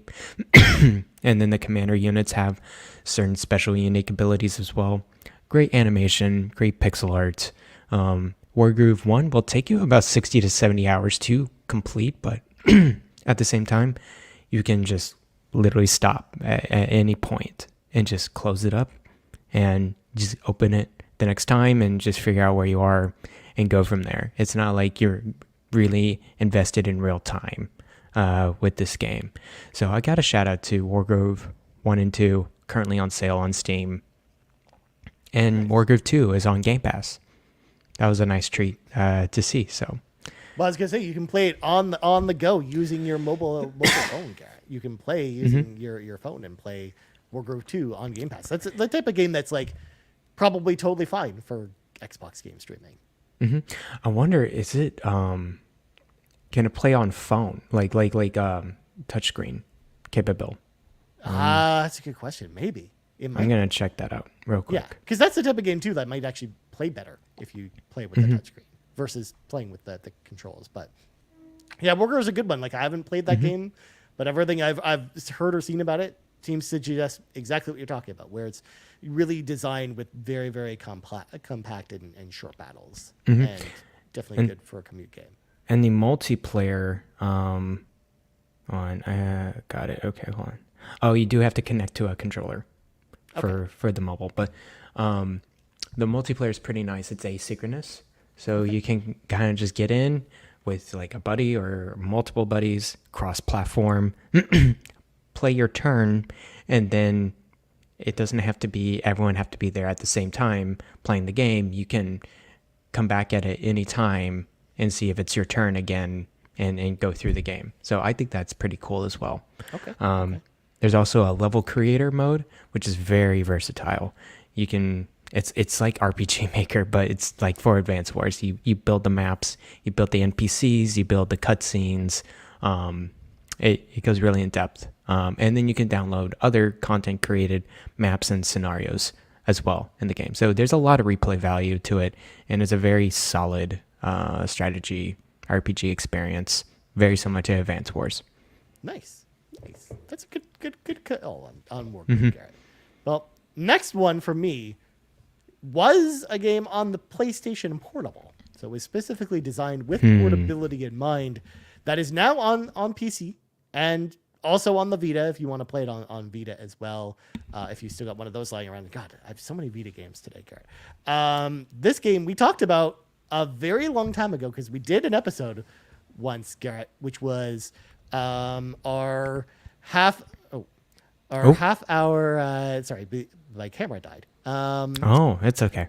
And then the commander units have certain special unique abilities as well. Great animation, great pixel art. Wargroove 1 will take you about 60 to 70 hours to complete, but at the same time, you can just literally stop at any point and just close it up and just open it the next time and just figure out where you are and go from there. It's not like you're really invested in real time with this game. So I got a shout out to Wargroove 1 and 2, currently on sale on Steam. And Wargroove 2 is on Game Pass. That was a nice treat to see. So, well, I was gonna say you can play it on the go using your mobile phone, Garrett. You can play using your phone and play Wargroove 2 on Game Pass. That's the type of game that's like probably totally fine for Xbox game streaming. I wonder, is it can it play on phone like touchscreen capable? That's a good question. Maybe it might. I'm gonna check that out real quick. Yeah, because that's the type of game too that might actually play better if you play with the touchscreen versus playing with the controls. But yeah, Worker is a good one. Like I haven't played that game, but everything I've heard or seen about it seems to suggest exactly what you're talking about, where it's really designed with very, very compacted and short battles, and definitely good for a commute game. And the multiplayer, got it. Okay, hold on. Oh, you do have to connect to a controller for the mobile, but the multiplayer is pretty nice. It's asynchronous, so you can kind of just get in with like a buddy or multiple buddies, cross-platform, play your turn, and then it doesn't have to be everyone have to be there at the same time playing the game. You can come back at it any time and see if it's your turn again and go through the game. So I think that's pretty cool as well. Okay. There's also a level creator mode, which is very versatile. You can it's like RPG Maker, but it's like for Advance Wars. You build the maps, you build the NPCs, you build the cutscenes. It goes really in depth. And then you can download other content created maps and scenarios as well in the game. So there's a lot of replay value to it, and it's a very solid strategy RPG experience, very similar to Advance Wars. Nice. That's a good call on Worker, Garrett. Well, next one for me was a game on the PlayStation Portable. So it was specifically designed with portability in mind. That is now on PC and also on the Vita if you want to play it on Vita as well. If you still got one of those lying around. God, I have so many Vita games today, Garrett. This game we talked about a very long time ago because we did an episode once, Garrett, which was our half hour. Sorry, my camera died. It's okay.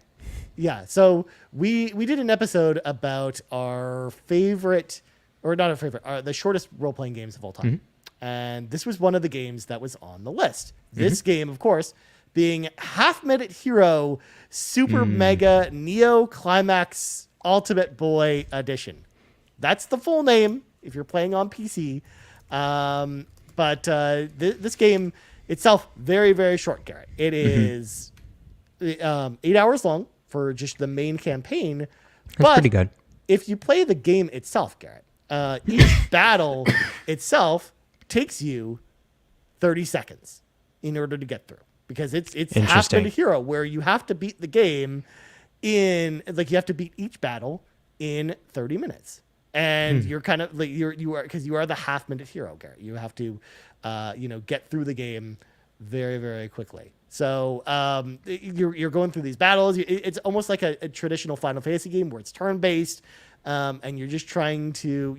Yeah, so we did an episode about our favorite, or not our favorite, the shortest role-playing games of all time. And this was one of the games that was on the list. This game, of course, being Half Minute Hero Super Mega Neo Climax Ultimate Boy Edition. That's the full name if you're playing on PC. But this game itself, very, very short, Garrett. It is 8 hours long for just the main campaign. That's pretty good. If you play the game itself, Garrett, each battle itself takes you 30 seconds in order to get through. Because it's Half Minute Hero, where you have to beat the game you have to beat each battle in 30 minutes. And you're kind of like you are the Half Minute Hero, Garrett. You have to get through the game very, very quickly. So you're going through these battles. It's almost like a traditional Final Fantasy game where it's turn-based, and you're just trying to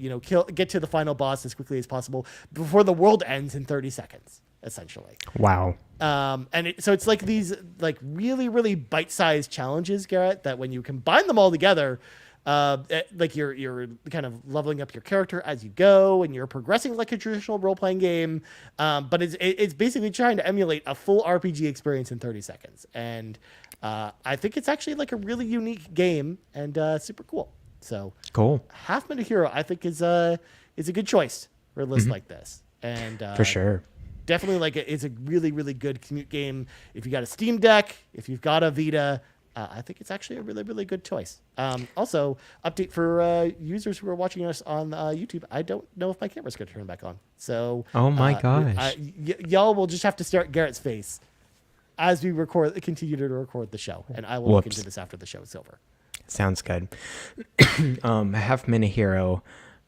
get to the final boss as quickly as possible before the world ends in 30 seconds, essentially. Wow. So it's like these like really, really bite-sized challenges, Garrett, that when you combine them all together, like you're kind of leveling up your character as you go, and you're progressing like a traditional role-playing game. But it's basically trying to emulate a full RPG experience in 30 seconds. And I think it's actually like a really unique game and super cool. So cool. Half Minute Hero, I think, is a good choice for a list like this. And for sure. Definitely it's a really, really good commute game. If you got a Steam Deck, if you've got a Vita, I think it's actually a really, really good choice. Also, update for users who are watching us on YouTube. I don't know if my camera's going to turn back on. So, oh my gosh, y'all will just have to stare at Garrett's face as we continue to record the show, and I will look into this after the show is over. Sounds good. Half Minute Hero.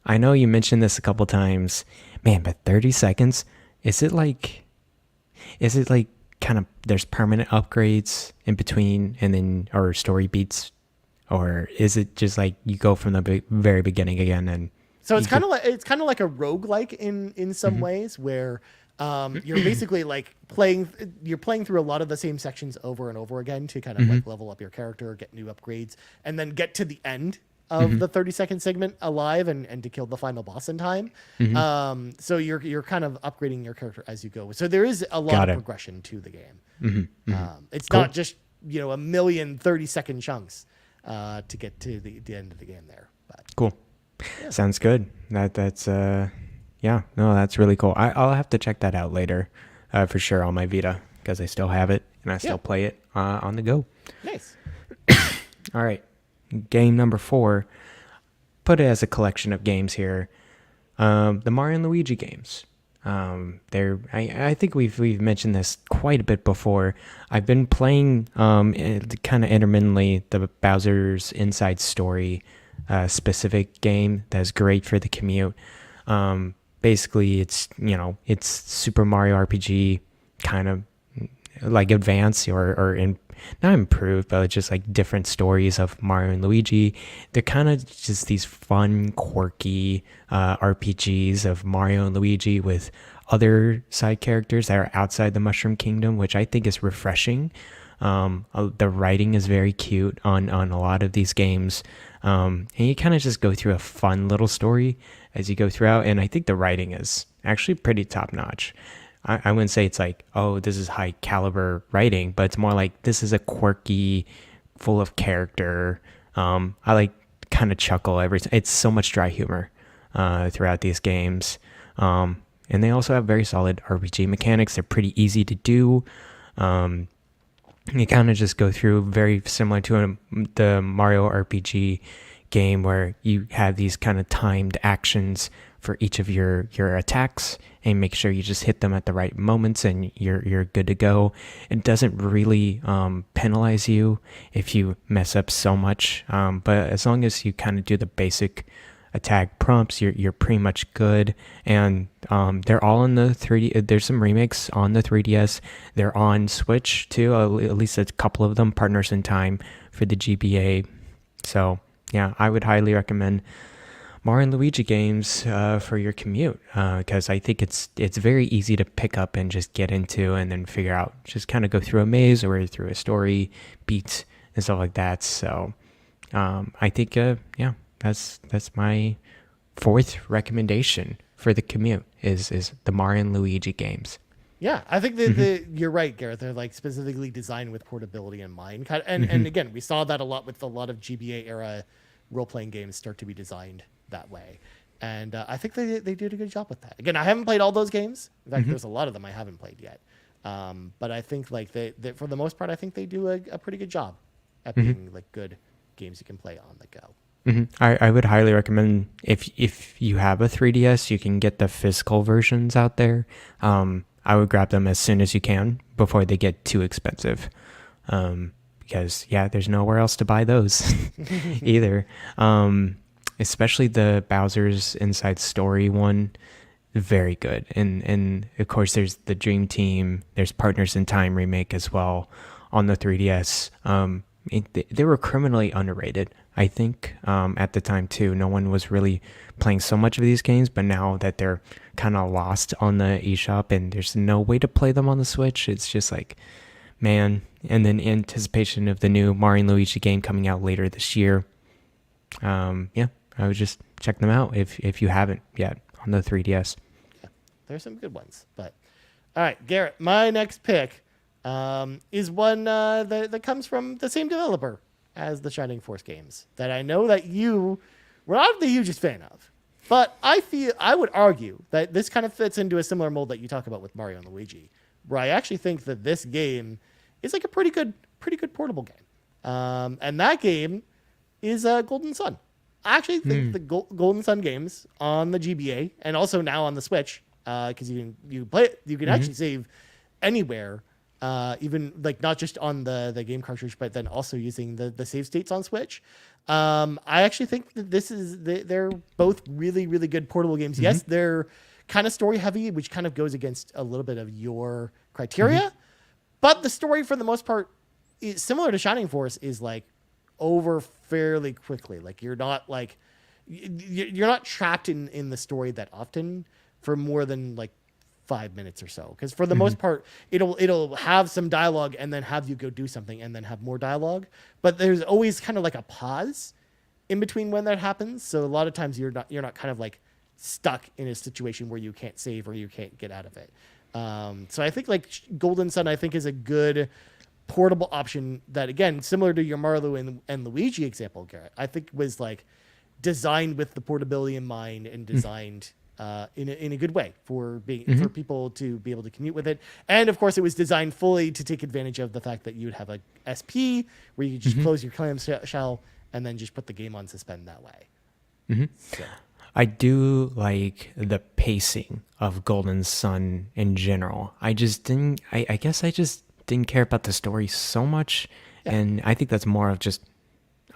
I know you mentioned this a couple times, man, but 30 seconds. Is it like kind of there's permanent upgrades in between and then or story beats, or is it just like you go from the very beginning again? And so it's kind of like a roguelike in some ways, where you're basically like playing through a lot of the same sections over and over again to kind of like level up your character, get new upgrades, and then get to the end of the 30-second segment alive and to kill the final boss in time. So you're kind of upgrading your character as you go. So there is a lot of progression to the game. It's not just a million 30-second chunks to get to the end of the game there. But, cool. Yeah. Sounds good. That's that's really cool. I'll have to check that out later for sure on my Vita because I still have it and I still play it on the go. Nice. All right. Game number 4. Put it as a collection of games here. The Mario and Luigi games. I think we've mentioned this quite a bit before. I've been playing kind of intermittently the Bowser's Inside Story specific game that's great for the commute. Basically, it's Super Mario RPG kind of like advanced or not improved, but just like different stories of Mario and Luigi. They're kind of just these fun, quirky RPGs of Mario and Luigi with other side characters that are outside the Mushroom Kingdom, which I think is refreshing. The writing is very cute on a lot of these games. And you kind of just go through a fun little story as you go throughout. And I think the writing is actually pretty top notch. I wouldn't say it's like, oh, this is high caliber writing, but it's more like this is a quirky, full of character. I like kind of chuckle it's so much dry humor throughout these games. And they also have very solid RPG mechanics. They're pretty easy to do. You kind of just go through very similar to the Mario RPG game where you have these kind of timed actions for each of your attacks and make sure you just hit them at the right moments and you're good to go. It doesn't really penalize you if you mess up so much, but as long as you kind of do the basic attack prompts, you're pretty much good. And they're all on the 3D. There's some remakes on the 3DS. They're on Switch too, at least a couple of them. Partners in Time for the GBA. So yeah, I would highly recommend Mario and Luigi games for your commute because I think it's very easy to pick up and just get into and then figure out, just kind of go through a maze or through a story, beats and stuff like that. So I think yeah, that's my 4th recommendation for the commute is the Mario and Luigi games. Yeah, I think that you're right, Garrett. They're like specifically designed with portability in mind. And again, we saw that a lot with a lot of GBA era role-playing games start to be designed that way. And I think they did a good job with that. Again, I haven't played all those games. In fact, there's a lot of them I haven't played yet. But I think like they for the most part, I think they do a pretty good job at being like good games you can play on the go. I would highly recommend if you have a 3DS, you can get the physical versions out there. I would grab them as soon as you can before they get too expensive. Because yeah, there's nowhere else to buy those either. Especially the Bowser's Inside Story one, very good. And of course there's the Dream Team, there's Partners in Time remake as well on the 3DS. They were criminally underrated, I think, at the time too. No one was really playing so much of these games, but now that they're kind of lost on the eShop and there's no way to play them on the Switch, it's just like, man. And then anticipation of the new Mario and Luigi game coming out later this year. Yeah, I would just check them out if you haven't yet on the 3DS. Yeah, there's some good ones. But all right, Garrett, my next pick is one that comes from the same developer as the Shining Force games that I know that you were not the hugest fan of. But I would argue that this kind of fits into a similar mold that you talk about with Mario and Luigi, where I actually think that this game is like a pretty good portable game. And that game is Golden Sun. I actually think the Golden Sun games on the GBA and also now on the Switch, because you play it, you can actually save anywhere, even like not just on the game cartridge, but then also using the save states on Switch. I actually think that they're both really, really good portable games. Yes, they're kind of story heavy, which kind of goes against a little bit of your criteria, but the story for the most part is similar to Shining Force, is like over fairly quickly. Like you're not trapped in the story that often for more than like 5 minutes or so, because for the most part it'll have some dialogue and then have you go do something and then have more dialogue, but there's always kind of like a pause in between when that happens. So a lot of times you're not kind of like stuck in a situation where you can't save or you can't get out of it. So I think like Golden Sun, I think, is a good portable option that, again, similar to your Mario and Luigi example, Garrett, I think was like designed with the portability in mind and designed in a good way for for people to be able to commute with it. And of course, it was designed fully to take advantage of the fact that you would have a SP where you just close your clamshell and then just put the game on suspend that way. So. I do like the pacing of Golden Sun in general. I just didn't. I guess I just didn't care about the story so much, and I think that's more of just.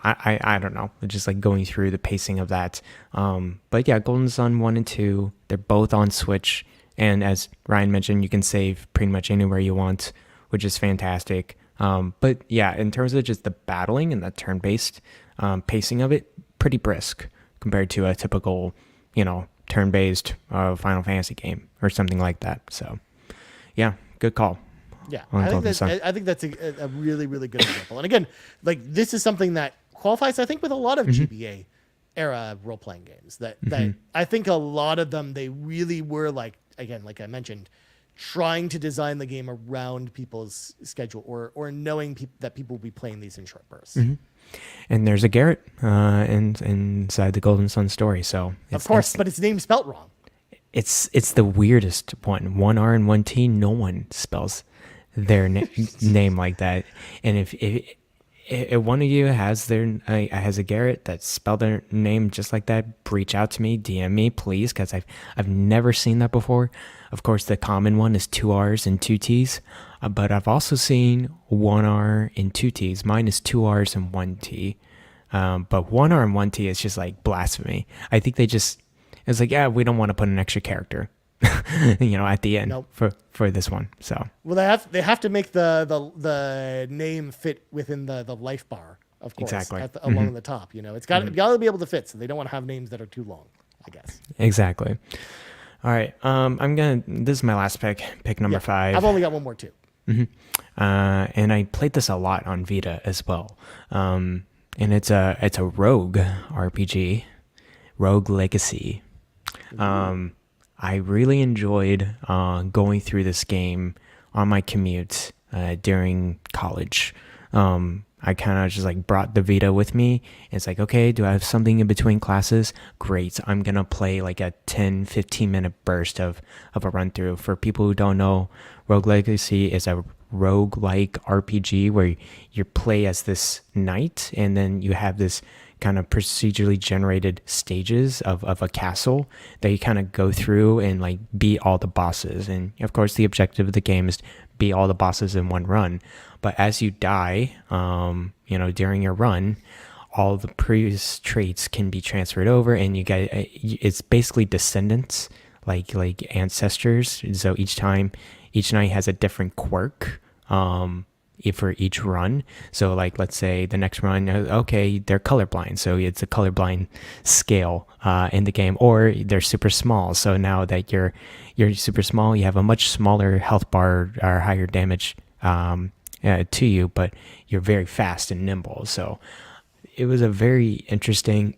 I don't know, just like going through the pacing of that. But yeah, Golden Sun 1 and 2, they're both on Switch. And as Ryan mentioned, you can save pretty much anywhere you want, which is fantastic. But yeah, in terms of just the battling and the turn-based pacing of it, pretty brisk compared to a typical, turn-based Final Fantasy game or something like that. So yeah, good call. Yeah, I think that's a really, really good example. And again, like this is something that qualifies, I think, with a lot of GBA era role-playing games that I think a lot of them, they really were like I mentioned, trying to design the game around people's schedule or knowing that people will be playing these in short bursts. And there's a Garret inside the Golden Sun story. So of course, but its name's spelt wrong. It's the weirdest one. 1 R and 1 T. No one spells their name like that. And if one of you has a Garret that spelled their name just like that, reach out to me, DM me, please, because I've never seen that before. Of course, the common one is 2 R's and 2 T's, but I've also seen 1 R and 2 T's. Mine is 2 R's and 1 T, but 1 R and 1 T is just like blasphemy. I think it's like, yeah, we don't want to put an extra character. At the end for this one. So they have to make the name fit within the life bar, of course, exactly along the top. It's got to be able to fit, so they don't want to have names that are too long, I guess. Exactly. All right. This is my last pick number 5. I've only got one more too. And I played this a lot on Vita as well. And it's a rogue RPG, Rogue Legacy. I really enjoyed going through this game on my commute during college. I kind of just like brought the Vita with me. It's like, okay, do I have something in between classes? Great. I'm going to play like a 10-15 minute burst of a run through. For people who don't know, Rogue Legacy is a rogue-like RPG where you play as this knight, and then you have this kind of procedurally generated stages of a castle that you kind of go through and like beat all the bosses. And of course, the objective of the game is beat all the bosses in one run. But as you die, during your run, all the previous traits can be transferred over, and you get it's basically descendants, like ancestors. So each knight has a different quirk. For each run. So like, let's say the next run, okay, they're colorblind, so it's a colorblind scale in the game, or they're super small, so now that you're super small, you have a much smaller health bar or higher damage to you, but you're very fast and nimble. So it was a very interesting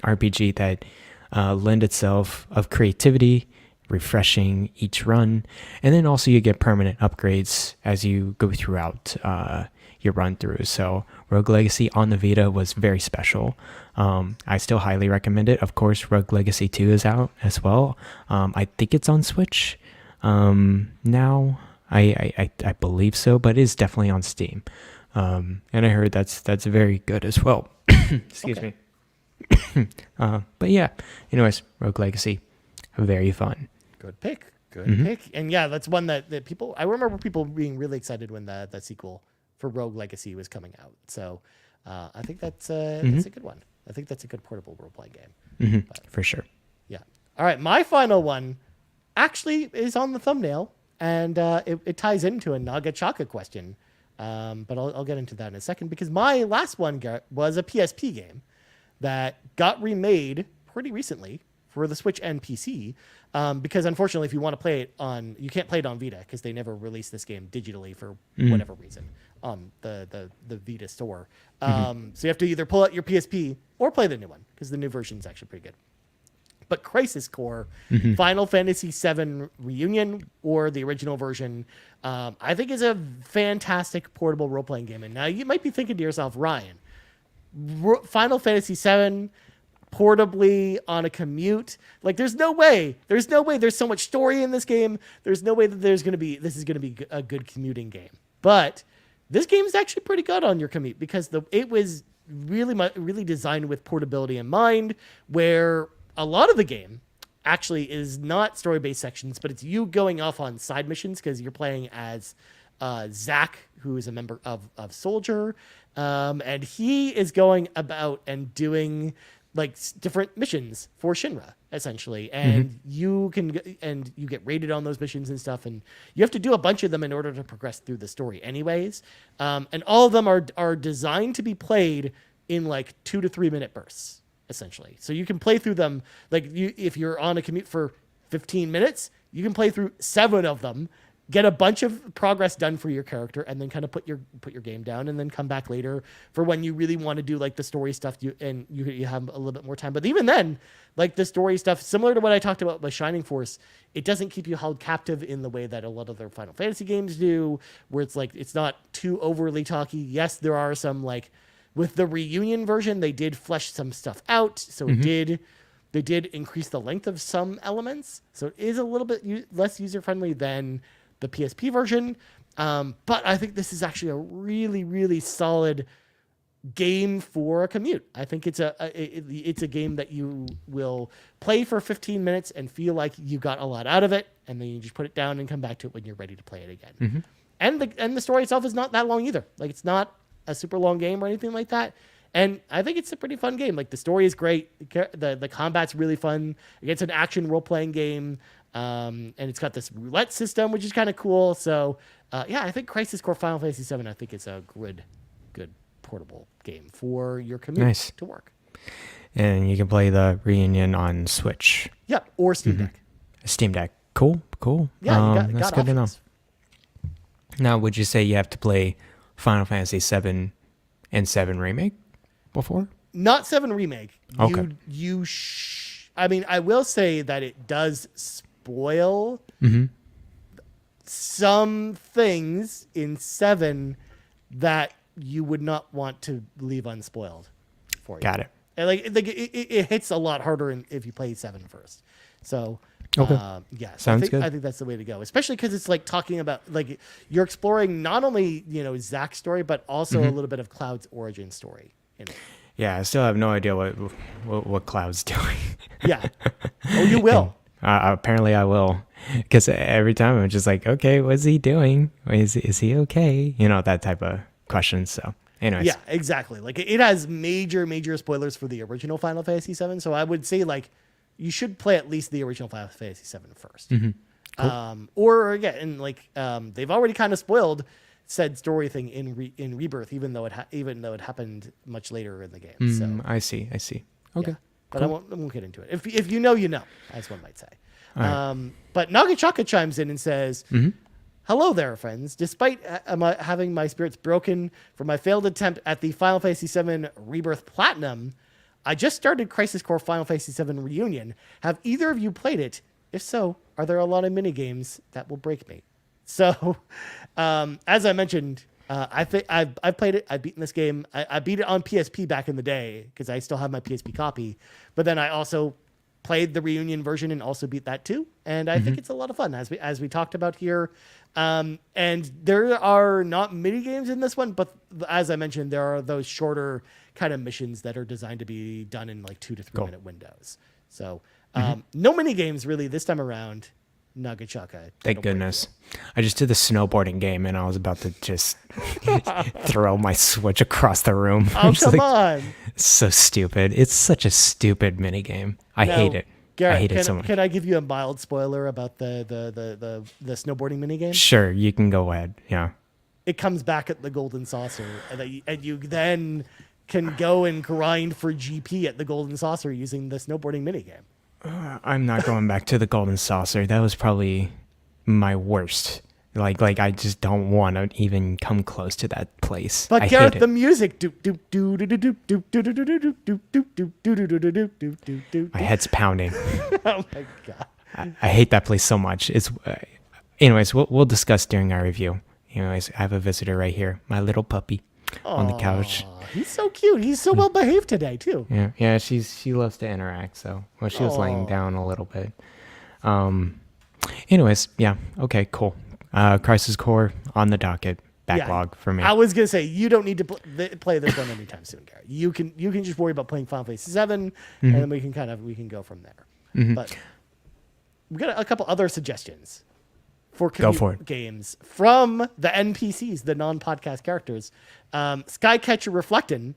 RPG that lend itself of creativity, refreshing each run, and then also you get permanent upgrades as you go throughout your run through. So Rogue Legacy on the Vita was very special. I still highly recommend it. Of course, Rogue Legacy 2 is out as well. I think it's on Switch now. I believe so, but it is definitely on Steam. And I heard that's very good as well. Excuse me. But yeah, anyways, Rogue Legacy, very fun. Good pick. Pick. And yeah, that's one that people, I remember people being really excited when that sequel for Rogue Legacy was coming out. So I think that's a good one. I think that's a good portable role-playing game. For sure. Yeah. All right. My final one actually is on the thumbnail, and it ties into a Naga Chaka question. But I'll get into that in a second, because my last one, Garret, was a PSP game that got remade pretty recently for the Switch and PC, because unfortunately, if you want to play it you can't play it on Vita because they never released this game digitally for whatever reason on the Vita store. So you have to either pull out your PSP or play the new one, because the new version is actually pretty good. But Crisis Core, Final Fantasy VII Reunion, or the original version, I think is a fantastic portable role-playing game. And now you might be thinking to yourself, Ryan, Final Fantasy VII, portably on a commute. Like there's no way there's so much story in this game. There's no way that this is going to be a good commuting game. But this game is actually pretty good on your commute because it was really designed with portability in mind, where a lot of the game actually is not story-based sections, but it's you going off on side missions because you're playing as Zach, who is a member of Soldier, and he is going about and doing like different missions for Shinra essentially, and you get rated on those missions and stuff, and you have to do a bunch of them in order to progress through the story anyways, and all of them are designed to be played in like 2 to 3 minute bursts essentially, so you can play through them like if you're on a commute for 15 minutes, you can play through 7 of them, get a bunch of progress done for your character, and then kind of put your game down, and then come back later for when you really want to do like the story stuff. You have a little bit more time. But even then, like the story stuff, similar to what I talked about with Shining Force, it doesn't keep you held captive in the way that a lot of their Final Fantasy games do, where it's like it's not too overly talky. Yes, there are some, like with the Reunion version, they did flesh some stuff out, so they did increase the length of some elements, so it is a little bit less user friendly than the PSP version, but I think this is actually a really, really solid game for a commute. I think it's a game that you will play for 15 minutes and feel like you got a lot out of it, and then you just put it down and come back to it when you're ready to play it again. And the story itself is not that long either. Like it's not a super long game or anything like that. And I think it's a pretty fun game. Like the story is great. The combat's really fun. It's an action role-playing game. And it's got this roulette system, which is kind of cool. So, I think Crisis Core Final Fantasy VII, I think it's a good portable game for your commute to work. And you can play the Reunion on Switch. Yeah, or Steam Deck. Steam Deck. Cool. Yeah, that's good to know. Now, would you say you have to play Final Fantasy VII and 7 Remake before? Not 7 Remake. Okay. I mean, I will say that it does spoil some things in 7 that you would not want to leave unspoiled for you. Got it. And it hits a lot harder if you play 7 first. So, Sounds good. I think that's the way to go, especially because it's like talking about like you're exploring not only Zach's story, but also a little bit of Cloud's origin story in it. Yeah, I still have no idea what Cloud's doing. Yeah. Oh, you will. Apparently I will. Because every time I'm just like, okay, what's he doing? Is he okay? That type of question. So, anyways. Yeah, exactly. Like it has major spoilers for the original Final Fantasy VII. So I would say like you should play at least the original Final Fantasy VII first. Cool. Or again, like they've already kind of spoiled said story thing in Rebirth, even though it happened much later in the game. So I see. Okay, yeah. But cool. I won't get into it. If you know, as one might say. Right. But Nagachaka chimes in and says, "Hello there, friends. Despite having my spirits broken for my failed attempt at the Final Fantasy VII Rebirth Platinum, I just started Crisis Core Final Fantasy VII Reunion. Have either of you played it? If so, are there a lot of mini games that will break me?" So, as I mentioned, I think I've played it. I've beaten this game. I beat it on PSP back in the day because I still have my PSP copy. But then I also played the Reunion version and also beat that too. And I think it's a lot of fun, as we talked about here. And there are not mini games in this one, but as I mentioned, there are those shorter kind of missions that are designed to be done in like 2 to 3 minute windows. So no mini games really this time around. Nagachaka. Thank goodness. I just did the snowboarding game and I was about to just throw my Switch across the room. Oh, come on. It's so stupid. It's such a stupid mini game. I hate it. Garrett, I hate it so much. Can I give you a mild spoiler about the snowboarding mini game? Sure, you can go ahead. Yeah. It comes back at the Golden Saucer, and you then can go and grind for GP at the Golden Saucer using the snowboarding mini game. I'm not going back to the Golden Saucer. That was probably my worst. Like I just don't want to even come close to that place. But Gareth, the music. My head's pounding. Oh my god. I hate that place so much. It's anyways, we'll discuss during our review. Anyways, I have a visitor right here, my little puppy. on the couch. Aw, he's so cute. He's so well behaved today too. Yeah. She loves to interact. So, well, she was laying down a little bit. Anyways, yeah. Okay, cool. Crisis Core on the docket. Backlog for me. I was gonna say you don't need to play this one anytime soon, Garrett. You can just worry about playing Final Fantasy VII, and then we can go from there. But we got a couple other suggestions for Commute games from the NPCs, the non-podcast characters. Skycatcher Reflectin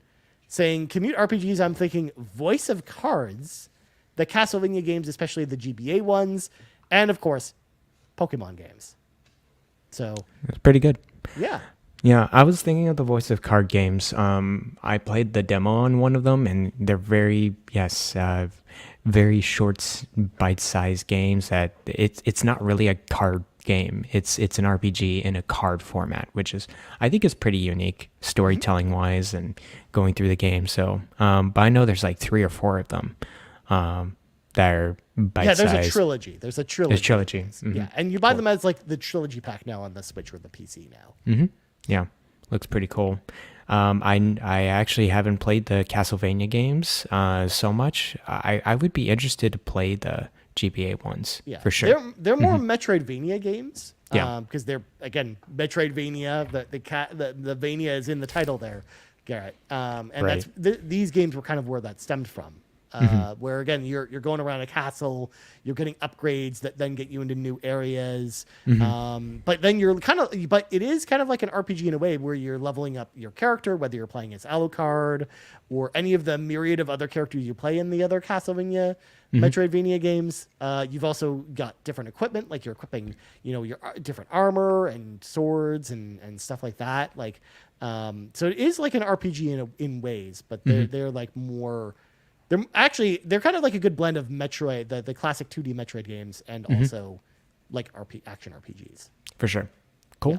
saying Commute RPGs. I'm thinking Voice of Cards, the Castlevania games, especially the GBA ones, and of course, Pokemon games. So it's pretty good. Yeah. Yeah, I was thinking of the Voice of Card games. I played the demo on one of them, and they're very short, bite-sized games. That it's not really a card game. It's an RPG in a card format, which I think is pretty unique storytelling wise and going through the game. So, but I know there's like 3 or 4 of them that are bite-sized. Yeah, there's a trilogy. There's a trilogy. Yeah, and you buy them as like the trilogy pack now on the Switch or the PC now. Yeah, looks pretty cool. I actually haven't played the Castlevania games so much. I would be interested to play the GBA ones for sure. They're more Metroidvania games. Yeah, because they're again Metroidvania. The Vania is in the title there, Garrett. And right. These games were kind of where that stemmed from. Where again you're going around a castle, you're getting upgrades that then get you into new areas. But then but it is kind of like an RPG in a way where you're leveling up your character, whether you're playing as Alucard or any of the myriad of other characters you play in the other Castlevania Metroidvania games. You've also got different equipment, like you're equipping your different armor and swords and stuff like that. Like so it is like an RPG in ways, but they're like more. They're kind of like a good blend of Metroid, the classic 2D Metroid games, and also like action RPGs. For sure. Cool. Yeah.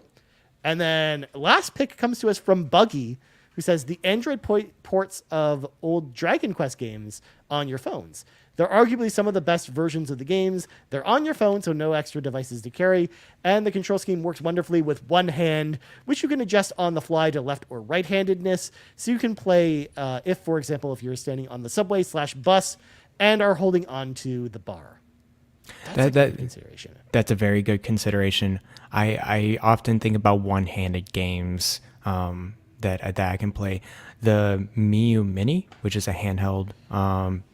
And then last pick comes to us from Buggy, who says the Android ports of old Dragon Quest games on your phones. They're arguably some of the best versions of the games. They're on your phone, so no extra devices to carry. And the control scheme works wonderfully with one hand, which you can adjust on the fly to left or right-handedness. So you can play, for example, if you're standing on the subway/bus and are holding onto the bar. That's a good consideration. That's a very good consideration. I often think about one-handed games that I can play. The Miu Mini, which is a handheld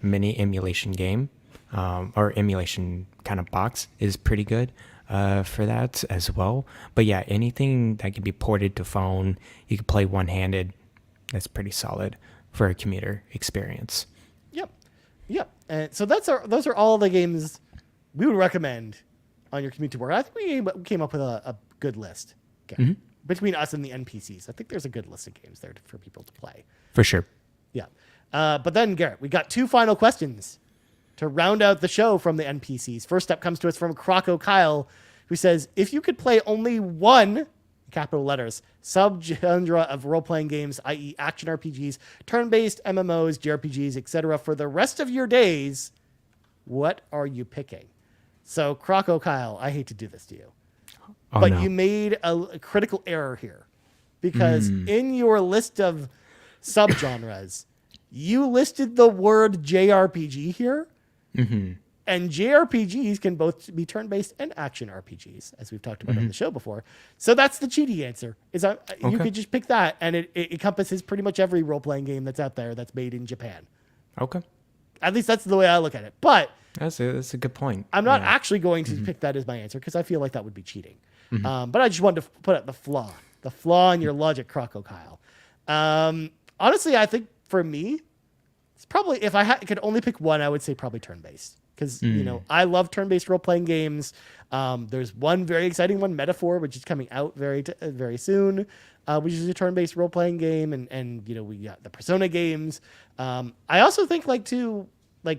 mini emulation game or emulation kind of box, is pretty good for that as well. But yeah, anything that can be ported to phone, you can play one-handed. That's pretty solid for a commuter experience. Yep. And so those are all the games we would recommend on your commute to work. I think we came up with a good list. Okay. Between us and the NPCs. I think there's a good list of games there for people to play. For sure. Yeah. But then, Garrett, we got 2 final questions to round out the show from the NPCs. First up comes to us from Croco Kyle, who says, if you could play only one, capital letters, subgenre of role-playing games, i.e. action RPGs, turn-based MMOs, JRPGs, etc., for the rest of your days, what are you picking? So, Croco Kyle, I hate to do this to you. But you made a critical error here, because in your list of subgenres, you listed the word JRPG here, and JRPGs can both be turn-based and action RPGs, as we've talked about on the show before. So that's the cheaty answer. You could just pick that, and it encompasses pretty much every role-playing game that's out there that's made in Japan. Okay. At least that's the way I look at it. But that's a good point. I'm not actually going to pick that as my answer, because I feel like that would be cheating. But I just wanted to put out the flaw in your logic, Croco Kyle. Honestly, I think for me, it's probably, if I could only pick one, I would say probably turn-based. Because, I love turn-based role-playing games. There's one very exciting one, Metaphor, which is coming out very soon, which is a turn-based role-playing game. And we got the Persona games. I also think,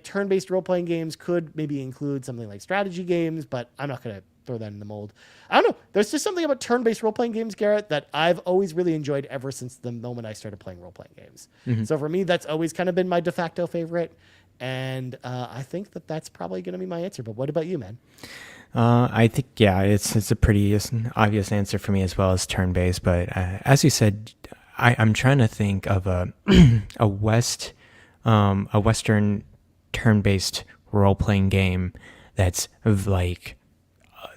turn-based role-playing games could maybe include something like strategy games, but I'm not going to throw that in the mold. I don't know. There's just something about turn-based role-playing games, Garrett, that I've always really enjoyed ever since the moment I started playing role-playing games. So for me, that's always kind of been my de facto favorite. And I think that's probably going to be my answer. But what about you, man? I think, it's a pretty obvious answer for me as well as turn-based. But as you said, I'm trying to think of a Western turn-based role-playing game that's like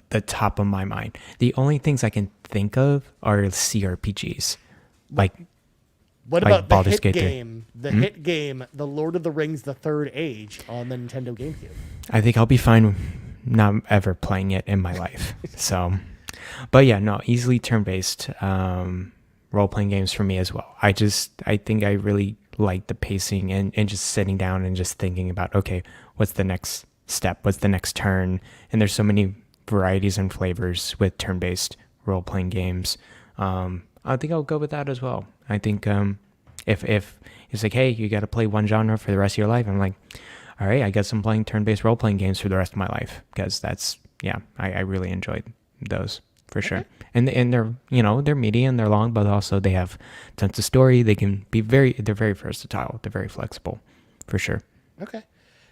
the top of my mind. The only things I can think of are CRPGs, like What like about the Baldur's hit Gate 3. game, hit game, The Lord of the Rings: The Third Age on the Nintendo GameCube? I think I'll be fine not ever playing it in my life. So, but yeah, no, easily turn-based role-playing games for me as well. I think I really like the pacing and just sitting down and just thinking about, okay, what's the next step? What's the next turn? And there's so many varieties and flavors with turn-based role-playing games. I think I'll go with that as well. I think if it's like, hey, you got to play one genre for the rest of your life, I'm like, all right, I guess I'm playing turn-based role-playing games for the rest of my life, because I really enjoyed those for sure. And they're they're meaty and they're long, but also they have tons of story. They can be they're very versatile. They're very flexible, for sure. Okay.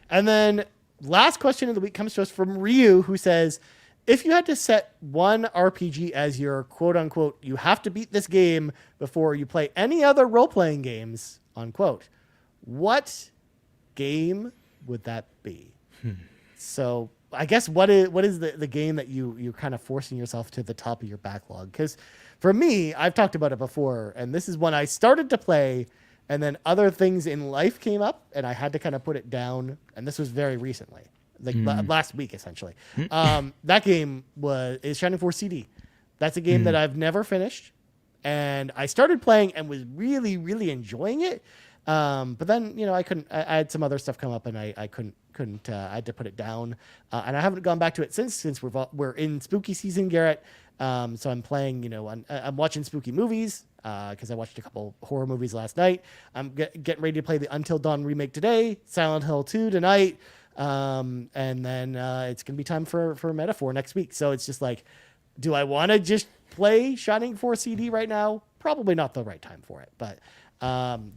And then last question of the week comes to us from Ryu, who says, if you had to set one RPG as your quote unquote, you have to beat this game before you play any other role-playing games, unquote, what game would that be? So I guess what is the game that you're kind of forcing yourself to the top of your backlog? Because for me, I've talked about it before, and this is when I started to play, and then other things in life came up, and I had to kind of put it down. And this was very recently, like last week, essentially. That game is Shining Force CD. That's a game that I've never finished, and I started playing and was really, really enjoying it. But then, I couldn't. I had some other stuff come up, and I couldn't. I had to put it down, and I haven't gone back to it since we're in spooky season, Garrett. So I'm playing. I'm watching spooky movies because I watched a couple horror movies last night. I'm getting ready to play the Until Dawn remake today, Silent Hill 2 tonight, and then it's gonna be time for Metaphor next week. So it's just like, do I want to just play Shining Force CD right now? Probably not the right time for it, but.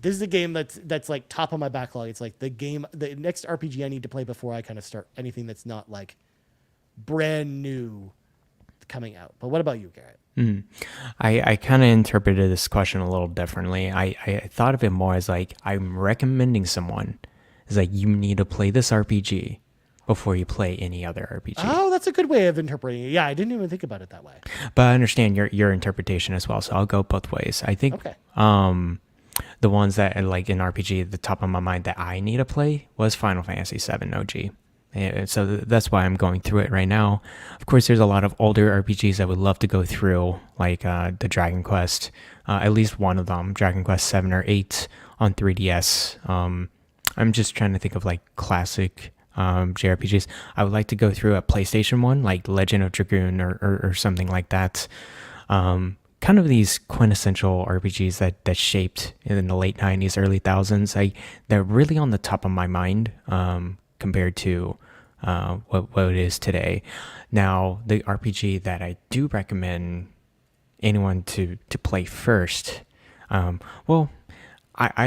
This is a game that's like top of my backlog. It's like the next RPG I need to play before I kind of start anything that's not like brand new coming out. But what about you, Garrett? I kind of interpreted this question a little differently. I thought of it more as like, I'm recommending someone is like, you need to play this RPG before you play any other RPG. Oh, that's a good way of interpreting it. Yeah, I didn't even think about it that way. But I understand your interpretation as well, so I'll go both ways. I think Okay. The ones that are like in RPG, the top of my mind that I need to play was Final Fantasy VII OG. And so that's why I'm going through it right now. Of course, there's a lot of older RPGs I would love to go through, like the Dragon Quest, at least one of them, Dragon Quest 7 or 8 on 3DS. I'm just trying to think of like classic JRPGs. I would like to go through a PlayStation one, like Legend of Dragoon or something like that. Kind of these quintessential RPGs that shaped in the late 90s, early 2000s. They're really on the top of my mind compared to what it is today. Now, the RPG that I do recommend anyone to play first, I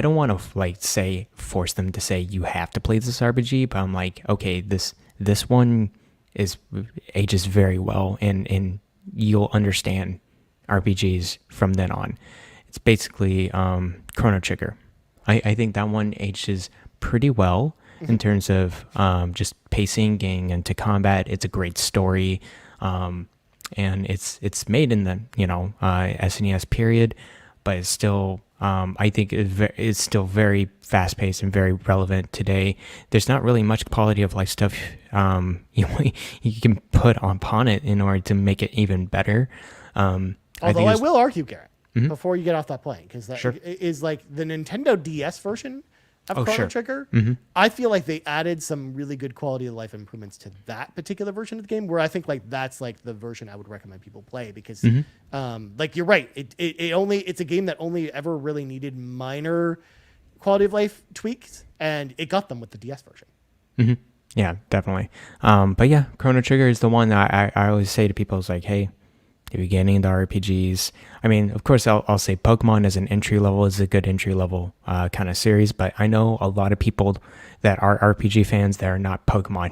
don't want to force them to say you have to play this RPG, but I'm like, okay, this one ages very well, and you'll understand RPGs from then on. It's basically Chrono Trigger. I think that one ages pretty well in terms of just pacing, getting into combat. It's a great story, and it's made in the SNES period, but it's still I think it's still very fast paced and very relevant today. There's not really much quality of life stuff you can put upon it in order to make it even better. Although I will argue, Garrett, before you get off that plane, because that is like the Nintendo DS version of Chrono Trigger. I feel like they added some really good quality of life improvements to that particular version of the game, where I think like that's like the version I would recommend people play, because like you're right, it's a game that only ever really needed minor quality of life tweaks, and it got them with the DS version. Yeah, definitely. But yeah, Chrono Trigger is the one that I always say to people, is like, hey, if you're getting into RPGs, I mean, of course, I'll say Pokemon as an entry level is a good entry level kind of series, but I know a lot of people that are RPG fans that are not Pokemon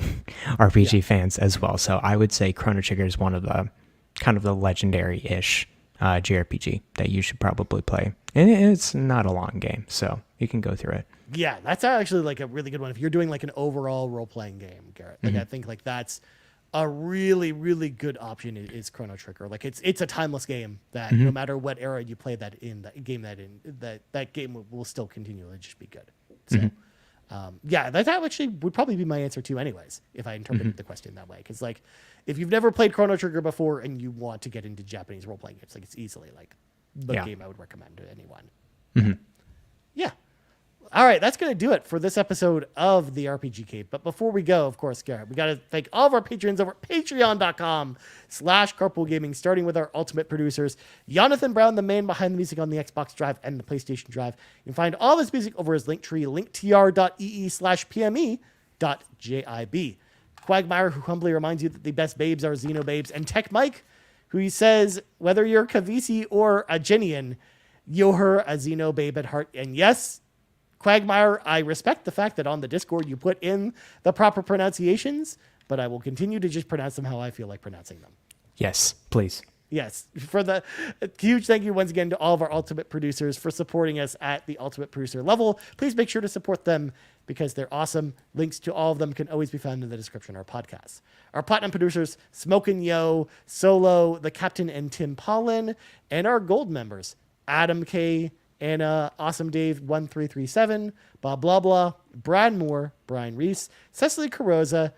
RPG fans as well. So I would say Chrono Trigger is one of the kind of the legendary-ish JRPG that you should probably play. And it's not a long game, so you can go through it. Yeah, that's actually like a really good one. If you're doing like an overall role-playing game, Garrett, like I think like that's a really, really good option is Chrono Trigger. Like it's a timeless game that no matter what era you play that in, that game will still continually just be good. So yeah, that actually would probably be my answer too anyways, if I interpreted the question that way. Because like if you've never played Chrono Trigger before and you want to get into Japanese role-playing games, like it's easily like the game I would recommend to anyone. Yeah. All right, that's going to do it for this episode of the RPG Cave. But before we go, of course, Garrett, we got to thank all of our patrons over at patreon.com/carpoolgaming, starting with our ultimate producers, Jonathan Brown, the man behind the music on the Xbox Drive and the PlayStation Drive. You can find all of his music over his link tree, linktr.ee/pme.jib. Cwagmire, who humbly reminds you that the best babes are Xenobabes, and TechMike, who he says, whether you're Kevesi or Agnian, you're a Xenobabe at heart. And yes, Cwagmire, I respect the fact that on the Discord you put in the proper pronunciations, but I will continue to just pronounce them how I feel like pronouncing them. Yes, please. Yes, for the huge thank you once again to all of our ultimate producers for supporting us at the ultimate producer level. Please make sure to support them because they're awesome. Links to all of them can always be found in the description of our podcast. Our platinum producers, Smokin Joe, Solo, the Captain, and Tim Paullin, and our gold members, Adam K., Anna, Awesome Dave 1337, BobLoblaw, Brad Moore, Brian Reese, Cecily Carrozza,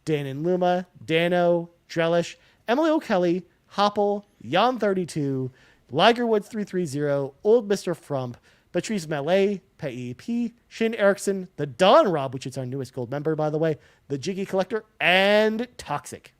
Dan and Luma, Dannohh, Drellesh, Emily O'Kelly, Hoppel, Jan32, Ligerwoods 330, OldMrFrump, Patrice Mallette, Peje, Shin Erickson, TheDonRob, which is our newest gold member, by the way, the Jiggy Collector, and Toxic.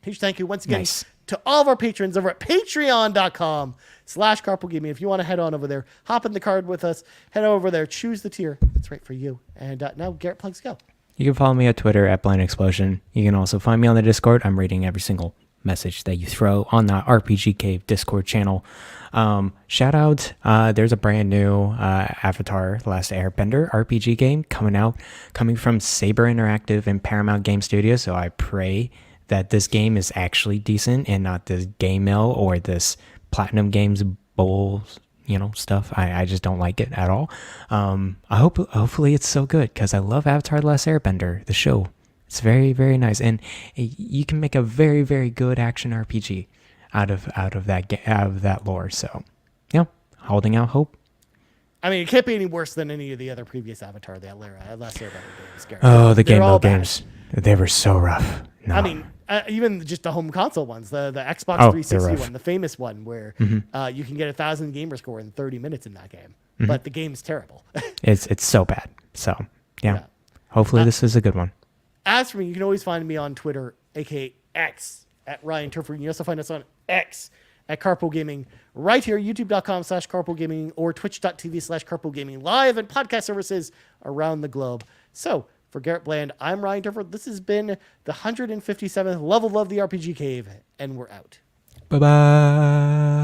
Huge thank you once again to all of our patrons over at patreon.com/carpoolgaming. If you want to head on over there, hop in the card with us, head over there, choose the tier that's right for you. And now Garrett plugs go. You can follow me on Twitter at Blind Explosion. You can also find me on the Discord. I'm reading every single message that you throw on the RPG Cave Discord channel. Shout out, there's a brand new Avatar The Last Airbender RPG game coming from Saber Interactive and Paramount Game Studios. So I pray that this game is actually decent and not this game mill or this Platinum Games Bowl, stuff. I just don't like it at all. Hopefully it's so good because I love Avatar The Last Airbender, the show. It's very, very nice. And you can make a very, very good action RPG out of that lore. So, holding out hope. I mean, it can't be any worse than any of the other previous Avatar The Last Airbender games. Garrett. Oh, the Game Boy games. They were so rough. No. I mean, even just the home console ones, the Xbox 360 one, the famous one where you can get 1,000 gamer score in 30 minutes in that game, but the game's terrible. It's so bad. So yeah. Hopefully this is a good one. As for me, you can always find me on Twitter, aka X, at Ryan Turford. You can also find us on X at Carpool Gaming, right here, youtube.com/Carpool Gaming or twitch.tv/Carpool Gaming, live and podcast services around the globe. So for Garrett Bland, I'm Ryan Turford. This has been the 157th level of the RPG Cave, and we're out. Bye-bye.